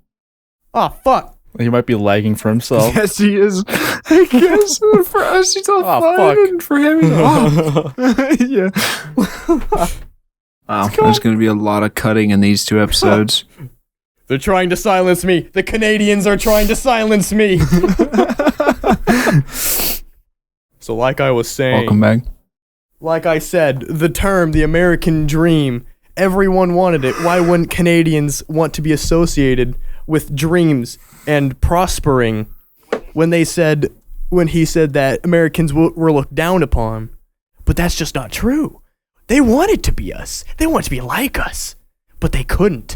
Aw, fuck. He might be lagging for himself. Yes, he is. I guess for us, he's on Oh, fine, fuck. and for him, he's off. Yeah. Wow, there's going to be a lot of cutting in these 2 episodes. They're trying to silence me. The Canadians are trying to silence me. So like I was saying, Welcome back. like I said, the term, the American dream, everyone wanted it. Why wouldn't Canadians want to be associated with dreams and prospering when he said that Americans were looked down upon? But that's just not true. They wanted to be us. They wanted to be like us. But they couldn't.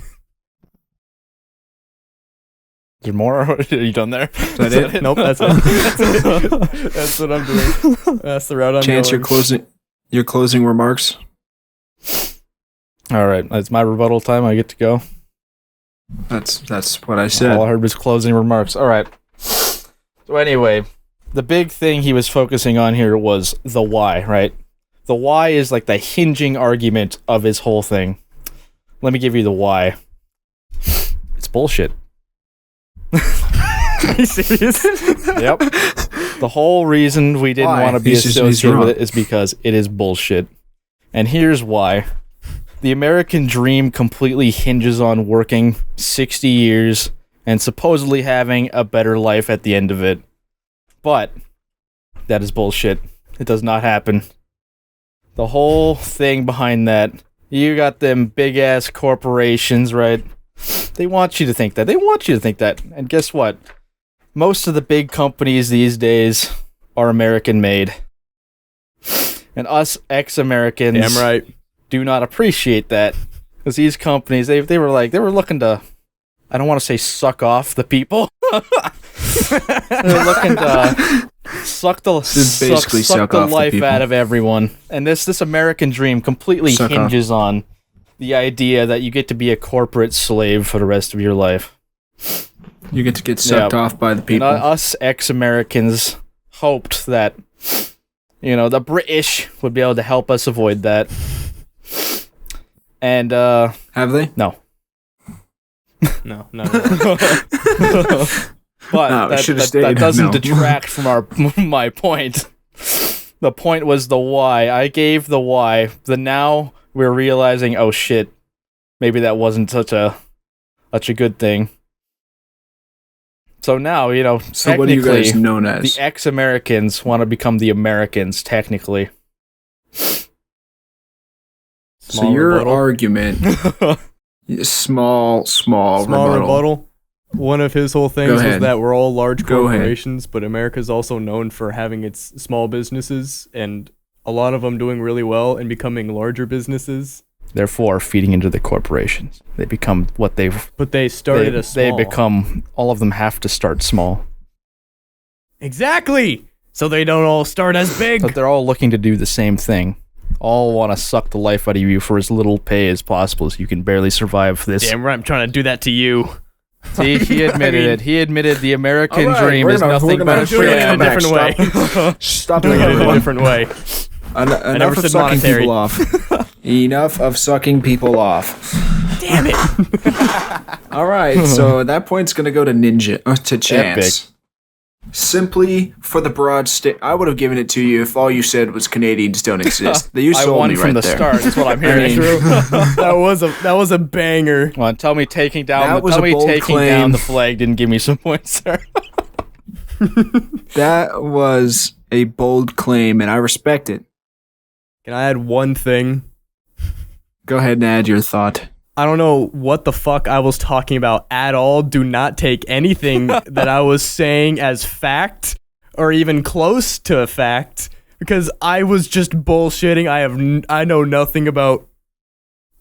Is there more? Are you done there? Is that it? Nope, that's it. That's what I'm doing. That's the route I'm Chance, going. your closing remarks? All right, it's my rebuttal time. I get to go. That's what I said. All I heard was closing remarks. All right. So anyway, the big thing he was focusing on here was the why, right? The why is like the hinging argument of his whole thing. Let me give you the why. It's bullshit. Are you serious? Yep. The whole reason we didn't Why? want to be He's associated with wrong. it is because it is bullshit. And here's why. The American dream completely hinges on working 60 years and supposedly having a better life at the end of it. But that is bullshit. It does not happen. The whole thing behind that, you got them big ass corporations, right? They want you to think that. They want you to think that. And guess what? Most of the big companies these days are American made. And us ex-Americans Damn right. do not appreciate that. Because these companies, they were looking to, I don't want to say suck off the people. They're looking to suck the basically suck the off the life people. out of everyone. And this American dream completely Suck off. hinges on the idea that you get to be a corporate slave for the rest of your life. You get to get sucked Yeah. off by the And people. us ex-Americans hoped that the British would be able to help us avoid that. And have they? No. No. But No, that doesn't No. detract from my point. The point was the why. I gave the why. The now we're realizing, oh shit, maybe that wasn't such a good thing. So now, So what are you technically, guys known as? the ex-Americans want to become the Americans, technically. So your rebuttal. argument, small rebuttal. One of his whole things was ahead. that we're all large Go ahead. corporations, but America's also known for having its small businesses, and a lot of them doing really well and becoming larger businesses. Therefore, feeding into the corporations. They become what they've... But they started as small. They become... All of them have to start small. Exactly! So they don't all start as big! But they're all looking to do the same thing. All want to suck the life out of you for as little pay as possible so you can barely survive this. Damn right, I'm trying to do that to you. See, he admitted it. He admitted the American All right, dream we're is gonna- nothing we're but gonna a do it in a sham. different way. Stop Doing it, it in a everyone. different way. Enough never of said sucking monetary. people off. Enough of sucking people off. Damn it! All right, so at that point's gonna go to to Chance. Simply for the broad I would have given it to you if all you said was Canadians don't exist. You I sold won me from right the there. start. That's what I'm hearing. That was a banger. Come on, tell me taking down That was a bold down claim. the flag didn't give me some points there. That was a bold claim, and I respect it. Can I add one thing? Go ahead and add your thought. I don't know what the fuck I was talking about at all. Do not take anything that I was saying as fact or even close to a fact, because I was just bullshitting. I know nothing about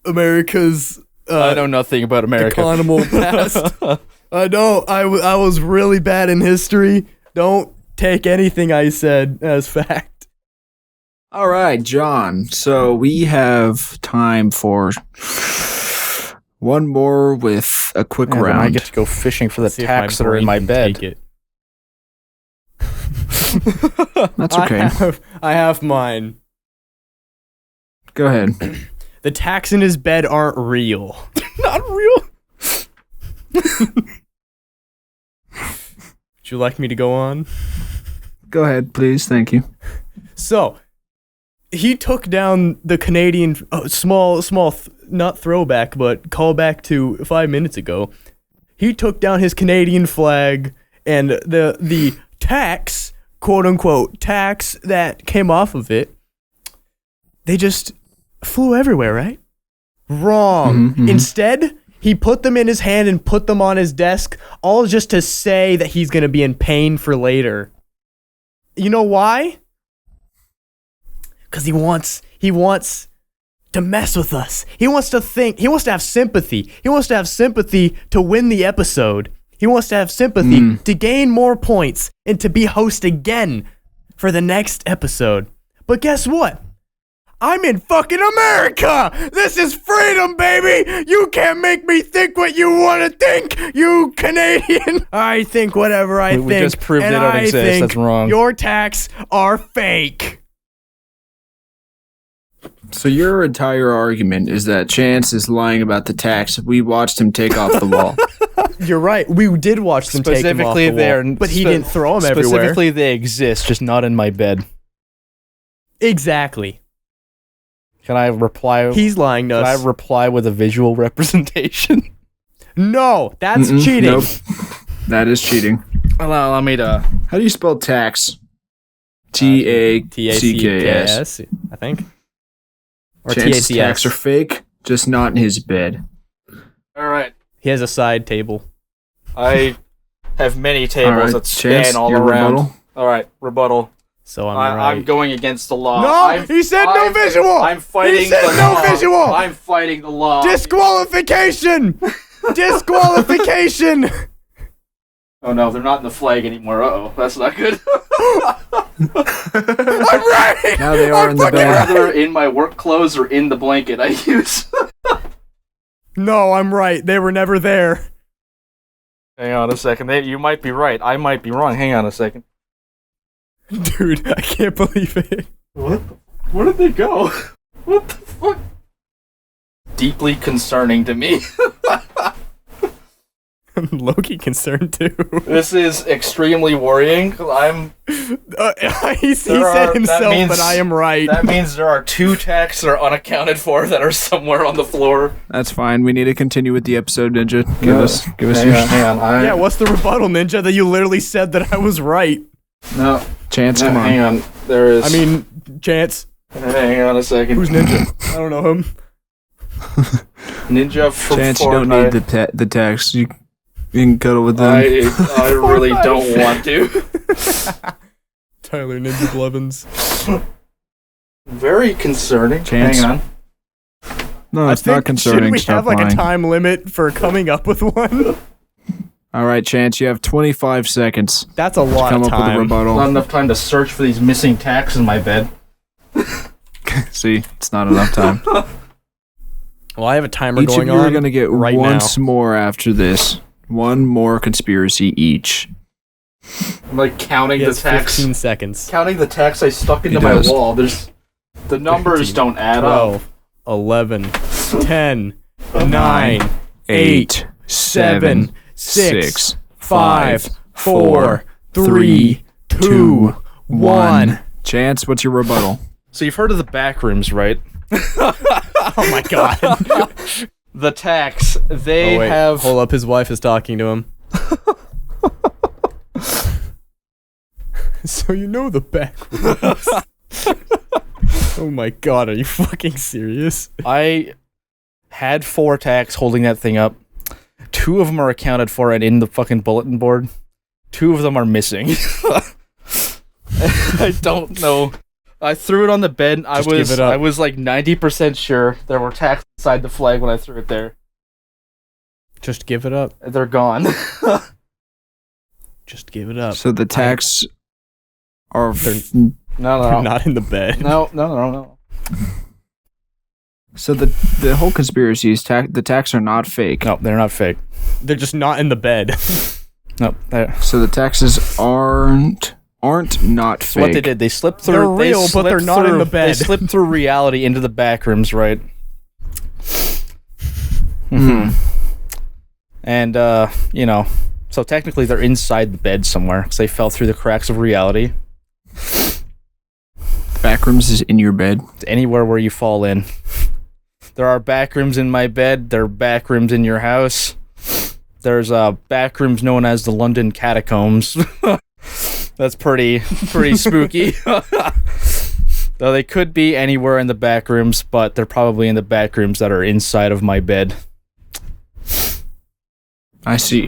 America's I know nothing about America. economical past. I don't. I was really bad in history. Don't take anything I said as fact. All right, John. So we have time for one more with a quick Yeah, then round. I get to go fishing for the See if tacks that are in brain my can bed. take it. That's okay. I have mine. Go ahead. The tacks in his bed aren't real. Not real. Would you like me to go on? Go ahead, please. Thank you. So, he took down the Canadian not throwback, but callback to 5 minutes ago. He took down his Canadian flag and the tax, quote unquote, tax that came off of it. They just flew everywhere, right? Wrong. Mhm. Instead, he put them in his hand and put them on his desk, all just to say that he's going to be in pain for later. You know why? Because he wants to mess with us. He wants to have sympathy. He wants to have sympathy to win the episode. He wants to have sympathy to gain more points and to be host again for the next episode. But guess what? I'm in fucking America! This is freedom, baby! You can't make me think what you want to think, you Canadian! I think whatever I think. We just proved and they don't I exist. think That's wrong. Your tax are fake. So your entire argument is that Chance is lying about the tax. We watched him take off the wall. You're right. We did watch them take him off the wall, but he didn't throw them everywhere. Specifically, they exist, just not in my bed. Exactly. Can I reply? He's lying to Can I us. reply with a visual representation? No, that's cheating. Nope. That is cheating. Allow me to. How do you spell tax? T-A-C-K-S. T-A-C-K-S, I think. Or Chance's T-A-C-S. tax are fake, just not in his bed. All right. He has a side table. I have many All tables right, that Chance, span all your around. rebuttal? All right, rebuttal. So I'm right. I'm going against the law. No, he said no visual. I'm fighting He said the no law. visual. I'm fighting the law. Disqualification! Disqualification! Oh no, they're not in the flag anymore. Uh-oh, that's not good. I'm right! Now they are in the fucking bed. Either in my work clothes or in the blanket I use. No, I'm right. They were never there. Hang on a second. You might be right. I might be wrong. Hang on a second. Dude, I can't believe it. What? Where did they go? What the fuck? Deeply concerning to me. I'm low-key concerned too. This is extremely worrying. He said himself, but I am right. That means there are 2 tacks that are unaccounted for that are somewhere on the floor. That's fine. We need to continue with the episode, Ninja. Give us Hang on. Yeah, what's the rebuttal, Ninja, that you literally said that I was right? No. Chance, come on. Hang on. There is... Chance. Hang on a second. Who's Ninja? I don't know him. Ninja from Chance, Fortnite. you don't need the text. You can cuddle with them. I really don't want to. Tyler Ninja Blevins. Very concerning. Chance. Hang on. No, it's not concerning. Should we Stop have like lying. a time limit for coming up with one? All right, Chance, you have 25 seconds. That's a lot Come of up with a time. rebuttal. Not enough time to search for these missing tacks in my bed. See, it's not enough time. Well, I have a timer Each of going you on. are going to get right once now. more after this. One more conspiracy each. I'm like counting He the has tacks. 15 seconds. Counting the tacks I stuck into He my does. wall. There's the numbers 15, don't add up. 12, 11, 10, 9, 8, 7, 6, 5, 4, 3, 2, 1. Chance, what's your rebuttal? So you've heard of the Backrooms, right? Oh my god. The tacks, they have... Hold up, his wife is talking to him. So you know the Backrooms. Oh my god, are you fucking serious? I had 4 tacks holding that thing up. 2 of them are accounted for and in the fucking bulletin board. 2 of them are missing. I don't know. I threw it on the bed. I Just give it up. was like 90% sure there were tacks inside the flag when I threw it there. Just give it up. They're gone. Just give it up. So the tax are... No. They're not in the bed. No. So the whole conspiracy is the tax are not fake. No, they're not fake. They're just not in the bed. No, they're... So the taxes aren't not fake. What they did, they slipped through... They're real, but they're not in the bed. They slipped through reality into the Backrooms, right? And, so technically they're inside the bed somewhere, because they fell through the cracks of reality. Backrooms is in your bed. It's anywhere where you fall in. There are backrooms in my bed. There are backrooms in your house. There's backrooms known as the London Catacombs. That's pretty spooky. Though they could be anywhere in the backrooms, but they're probably in the backrooms that are inside of my bed. I see.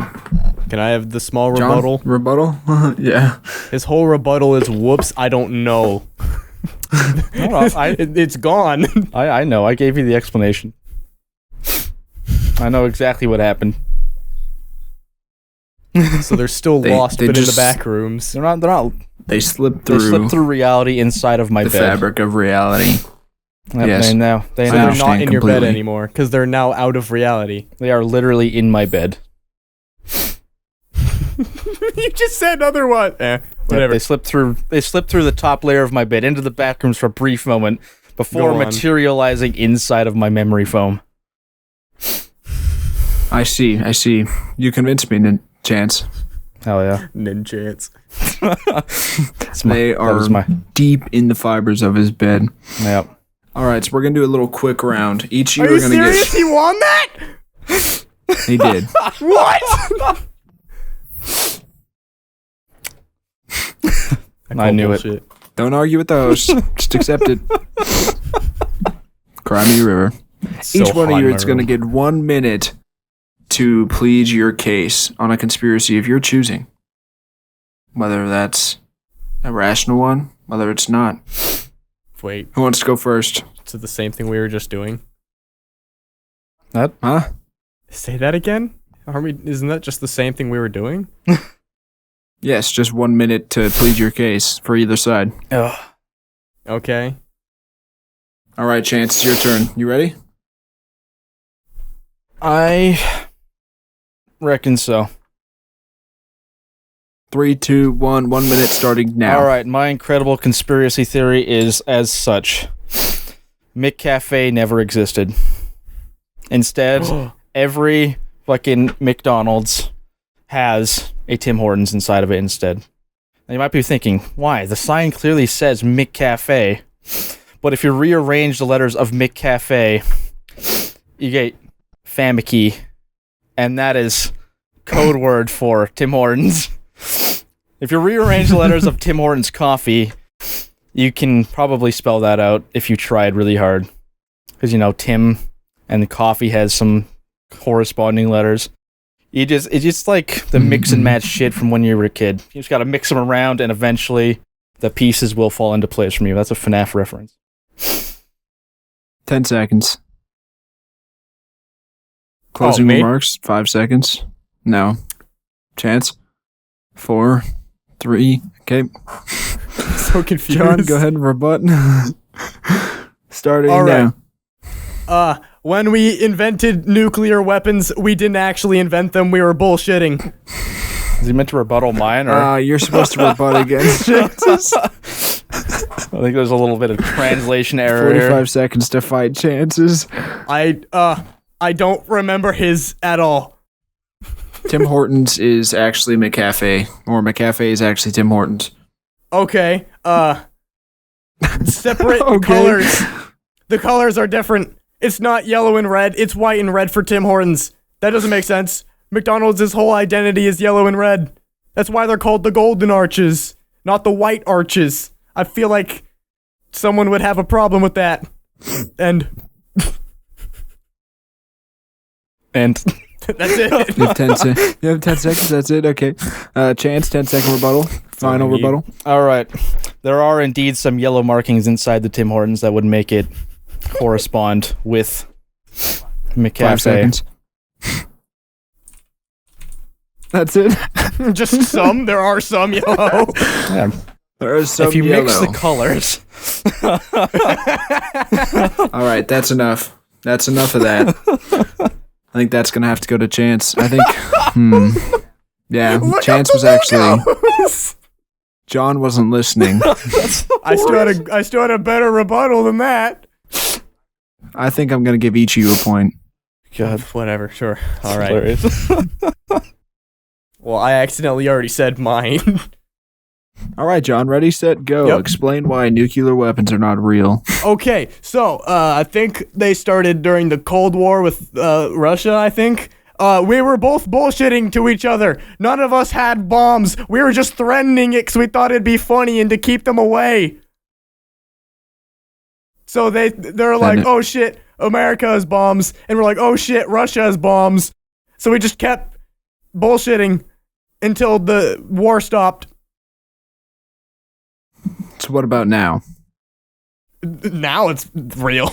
Can I have the small John, rebuttal? Rebuttal? Yeah. His whole rebuttal is, whoops, I don't know. It's gone. I know. I gave you the explanation. I know exactly what happened. So they're still lost, they but just- in the back rooms. They're not. They slipped They through slipped through reality inside of my the bed. fabric of reality. Yep, Yes. They know. They I So know. they're understand not in your bed completely. anymore, because they're now out of reality. They are literally in my bed. You just said another one. Yep, Whatever. they slipped through the top layer of my bed into the backrooms for a brief moment before Go on. materializing inside of my memory foam. I see. You convinced me, Chance. Hell yeah. Ninjance. They are deep in the fibers of his bed. Yep. All right, so we're gonna do a little quick round. Each of Are you you are gonna serious? He won that? get. He did. What? I knew it. Don't argue with the host. Just accept it. Cry me a river. Each one of you is going to get 1 minute to plead your case on a conspiracy of your choosing. Whether that's a rational one, whether it's not. Wait, Who wants to go first? is it the same thing we were just doing? Huh? Say that again? Isn't that just the same thing we were doing? Yes, just 1 minute to plead your case for either side. Ugh. Okay. All right, Chance, it's your turn. You ready? I reckon so. 3, 2, 1. 1 minute starting now. All right, my incredible conspiracy theory is as such. McCafe never existed. Instead, every fucking McDonald's has a Tim Hortons inside of it instead. Now you might be thinking, why? The sign clearly says McCafe. But if you rearrange the letters of McCafe, you get Famiki. And that is code word for Tim Hortons. If you rearrange the letters of Tim Hortons coffee, you can probably spell that out if you tried really hard. Because, Tim and the coffee has some corresponding letters. It's just like the mix and match shit from when you were a kid. You just gotta mix them around and eventually the pieces will fall into place from you. That's a FNAF reference. 10 seconds. Closing remarks, 5 seconds. No. Chance. 4, 3, okay. So confused. John, go ahead and rebut. Starting All right. now. When we invented nuclear weapons, we didn't actually invent them. We were bullshitting. Is he meant to rebuttal mine, or? You're supposed to rebut against Chances. I think there's a little bit of translation error 45 here. seconds to fight Chances. I don't remember his at all. Tim Hortons is actually McCafe, or McCafe is actually Tim Hortons. Okay. Separate Okay. colors. The colors are different. It's not yellow and red. It's white and red for Tim Hortons. That doesn't make sense. McDonald's' whole identity is yellow and red. That's why they're called the Golden Arches, not the White Arches. I feel like someone would have a problem with that. And that's it. You have 10 seconds, that's it, okay. Chance, 10-second rebuttal. Final rebuttal. All right. There are indeed some yellow markings inside the Tim Hortons that would make it correspond with McCafe. 5 seconds. That's it. Just some. There are some yellow. Yeah. There is some If you yellow. mix the colors. All right, that's enough. That's enough of that. I think that's gonna have to go to Chance. I think. Yeah, Look Chance up was the actually. logos. John wasn't listening. I still had a better rebuttal than that. I think I'm gonna give each of you a point. God. Whatever. Sure. All right. Hilarious. Well, I accidentally already said mine. All right, John. Ready, set, go. Yep. Explain why nuclear weapons are not real. Okay, so I think they started during the Cold War with Russia, I think. We were both bullshitting to each other. None of us had bombs. We were just threatening it because we thought it'd be funny and to keep them away. So they're like, oh shit, America has bombs. And we're like, oh shit, Russia has bombs. So we just kept bullshitting until the war stopped. So what about now? Now it's real.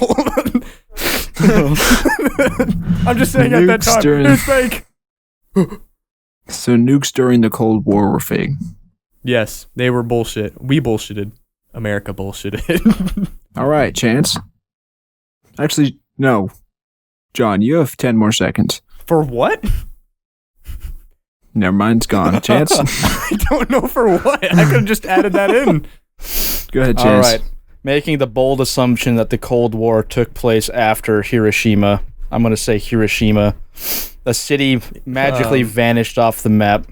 I'm just saying at that Nukes time, during- it's fake. So nukes during the Cold War were fake. Yes, they were bullshit. We bullshitted. America bullshitted. All right, Chance. Actually, no. John, you have 10 more seconds. For what? Never mind, it's gone. Chance? I don't know for what. I could have just added that in. Go ahead, All Chance. right. Making the bold assumption that the Cold War took place after Hiroshima. I'm going to say Hiroshima. The city magically vanished off the map.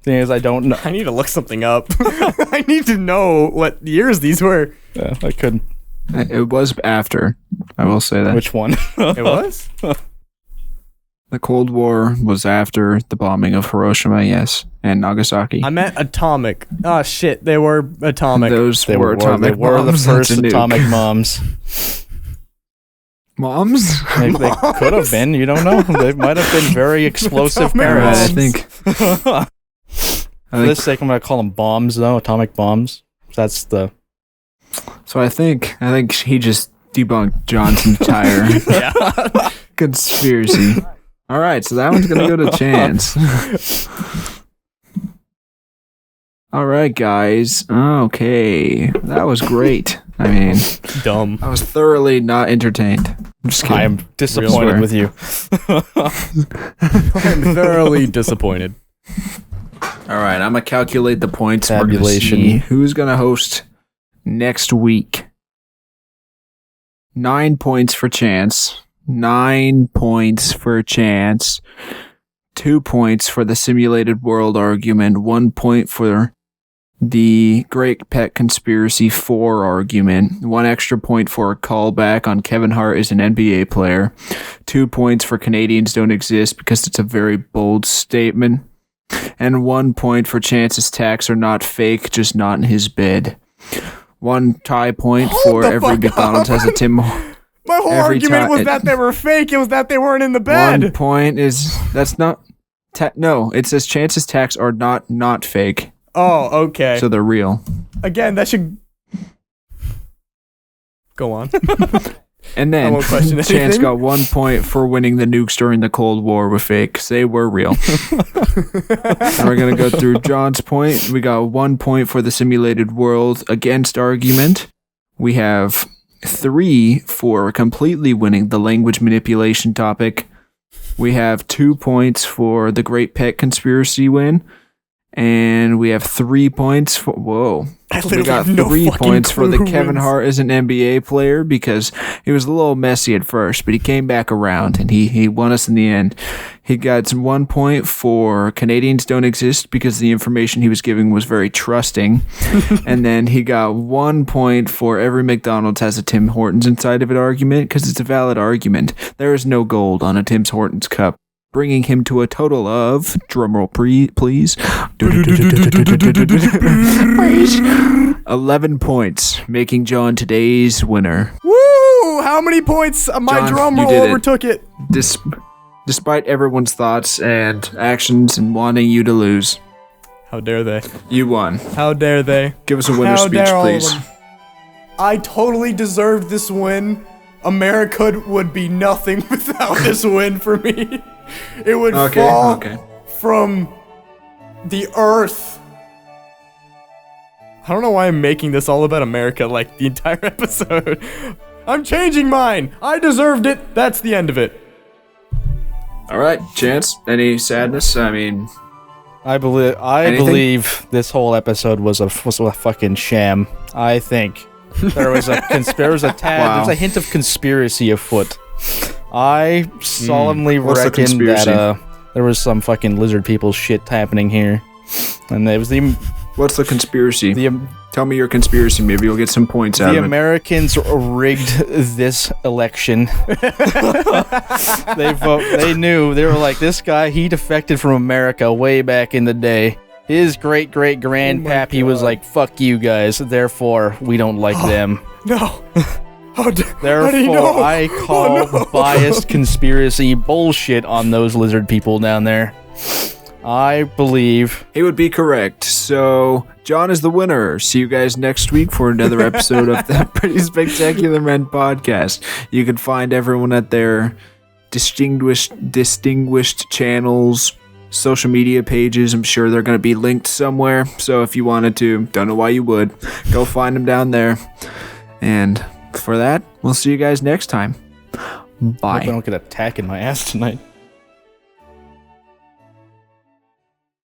Thing is, I don't know. I need to look something up. I need to know what years these were. Yeah, I couldn't. It was after. I will say that. Which one? It was? The Cold War was after the bombing of Hiroshima, yes, and Nagasaki. I meant atomic. Oh shit, they were atomic. Those They were were atomic the bombs. first That's a nuke. atomic bombs. Moms? They could have been. You don't know. They might have been very explosive Atomic Alright, I parents. think. For this sake, I'm going to call them bombs, though. Atomic bombs. That's the... So I think he just debunked John's entire Yeah. conspiracy. All right, so that one's gonna go to Chance. All right, guys. Okay, that was great. I mean, Dumb. I was thoroughly not entertained. I'm just kidding. I am disappointed with you. I'm thoroughly disappointed. All right, I'm gonna calculate the points. We're gonna Tabulation. see who's gonna host next week. 9 points for Chance. 9 points for Chance. 2 points for the simulated world argument. 1 point for the Great Pet Conspiracy 4 argument. 1 extra point for a callback on Kevin Hart is an NBA player. 2 points for Canadians don't exist because it's a very bold statement. And 1 point for Chance's tax are not fake, just not in his bid. 1 tie point for every McDonald's has a Tim. My whole argument was that they were fake. It was that they weren't in the bed. 1 point is that's not. No, it says Chance's tax are not fake, Oh, okay. so they're real. Again, that should go on. And I then won't question Chance anything. got 1 point for winning the nukes during the Cold War were fake. 'Cause they were real. And we're gonna go through John's point. We got 1 point for the simulated world against argument. We have 3 for completely winning the language manipulation topic. We have 2 points for the Great Pet Conspiracy win. And we have 3 points for I we literally got have no 3 fucking points for the clue who Kevin wins. Hart as an NBA player because he was a little messy at first, but he came back around and he won us in the end. He got 1 point for Canadians don't exist because the information he was giving was very trusting. And then he got 1 point for every McDonald's has a Tim Hortons inside of it argument because it's a valid argument. There is no gold on a Tim Hortons cup, bringing him to a total of, drumroll please, 11 points, making John today's winner. Woo! How many points? My John, drum you roll did it. overtook it. Despite everyone's thoughts and actions and wanting you to lose, How dare they? you won. How dare they? Give us a winner's How speech, dare all of please. them. I totally deserved this win. America would be nothing without this win for me. It would fall from the earth. I don't know why I'm making this all about America like the entire episode. I'm changing mine. I deserved it. That's the end of it. All right, Chance, any sadness? I mean, I believe Anything? this whole episode was a fucking sham. I think there was a there's a hint of conspiracy afoot. I solemnly What's the reckon conspiracy? that there was some fucking lizard people shit happening here, and it was the what's the conspiracy? Tell me your conspiracy. Maybe you'll get some points out of it. Americans rigged this election. They knew. They were like, this guy, he defected from America way back in the day. His great-great-grandpappy was like, fuck you guys, therefore, we don't like them. No. How do you Therefore, know? I call biased conspiracy bullshit on those lizard people down there. I believe... He would be correct. So, John is the winner. See you guys next week for another episode of the Pretty Spectacular Men podcast. You can find everyone at their distinguished channels, social media pages. I'm sure they're going to be linked somewhere. So if you wanted to, don't know why you would, go find them down there. And for that, we'll see you guys next time. I hope I Bye. don't get attacked in my ass tonight.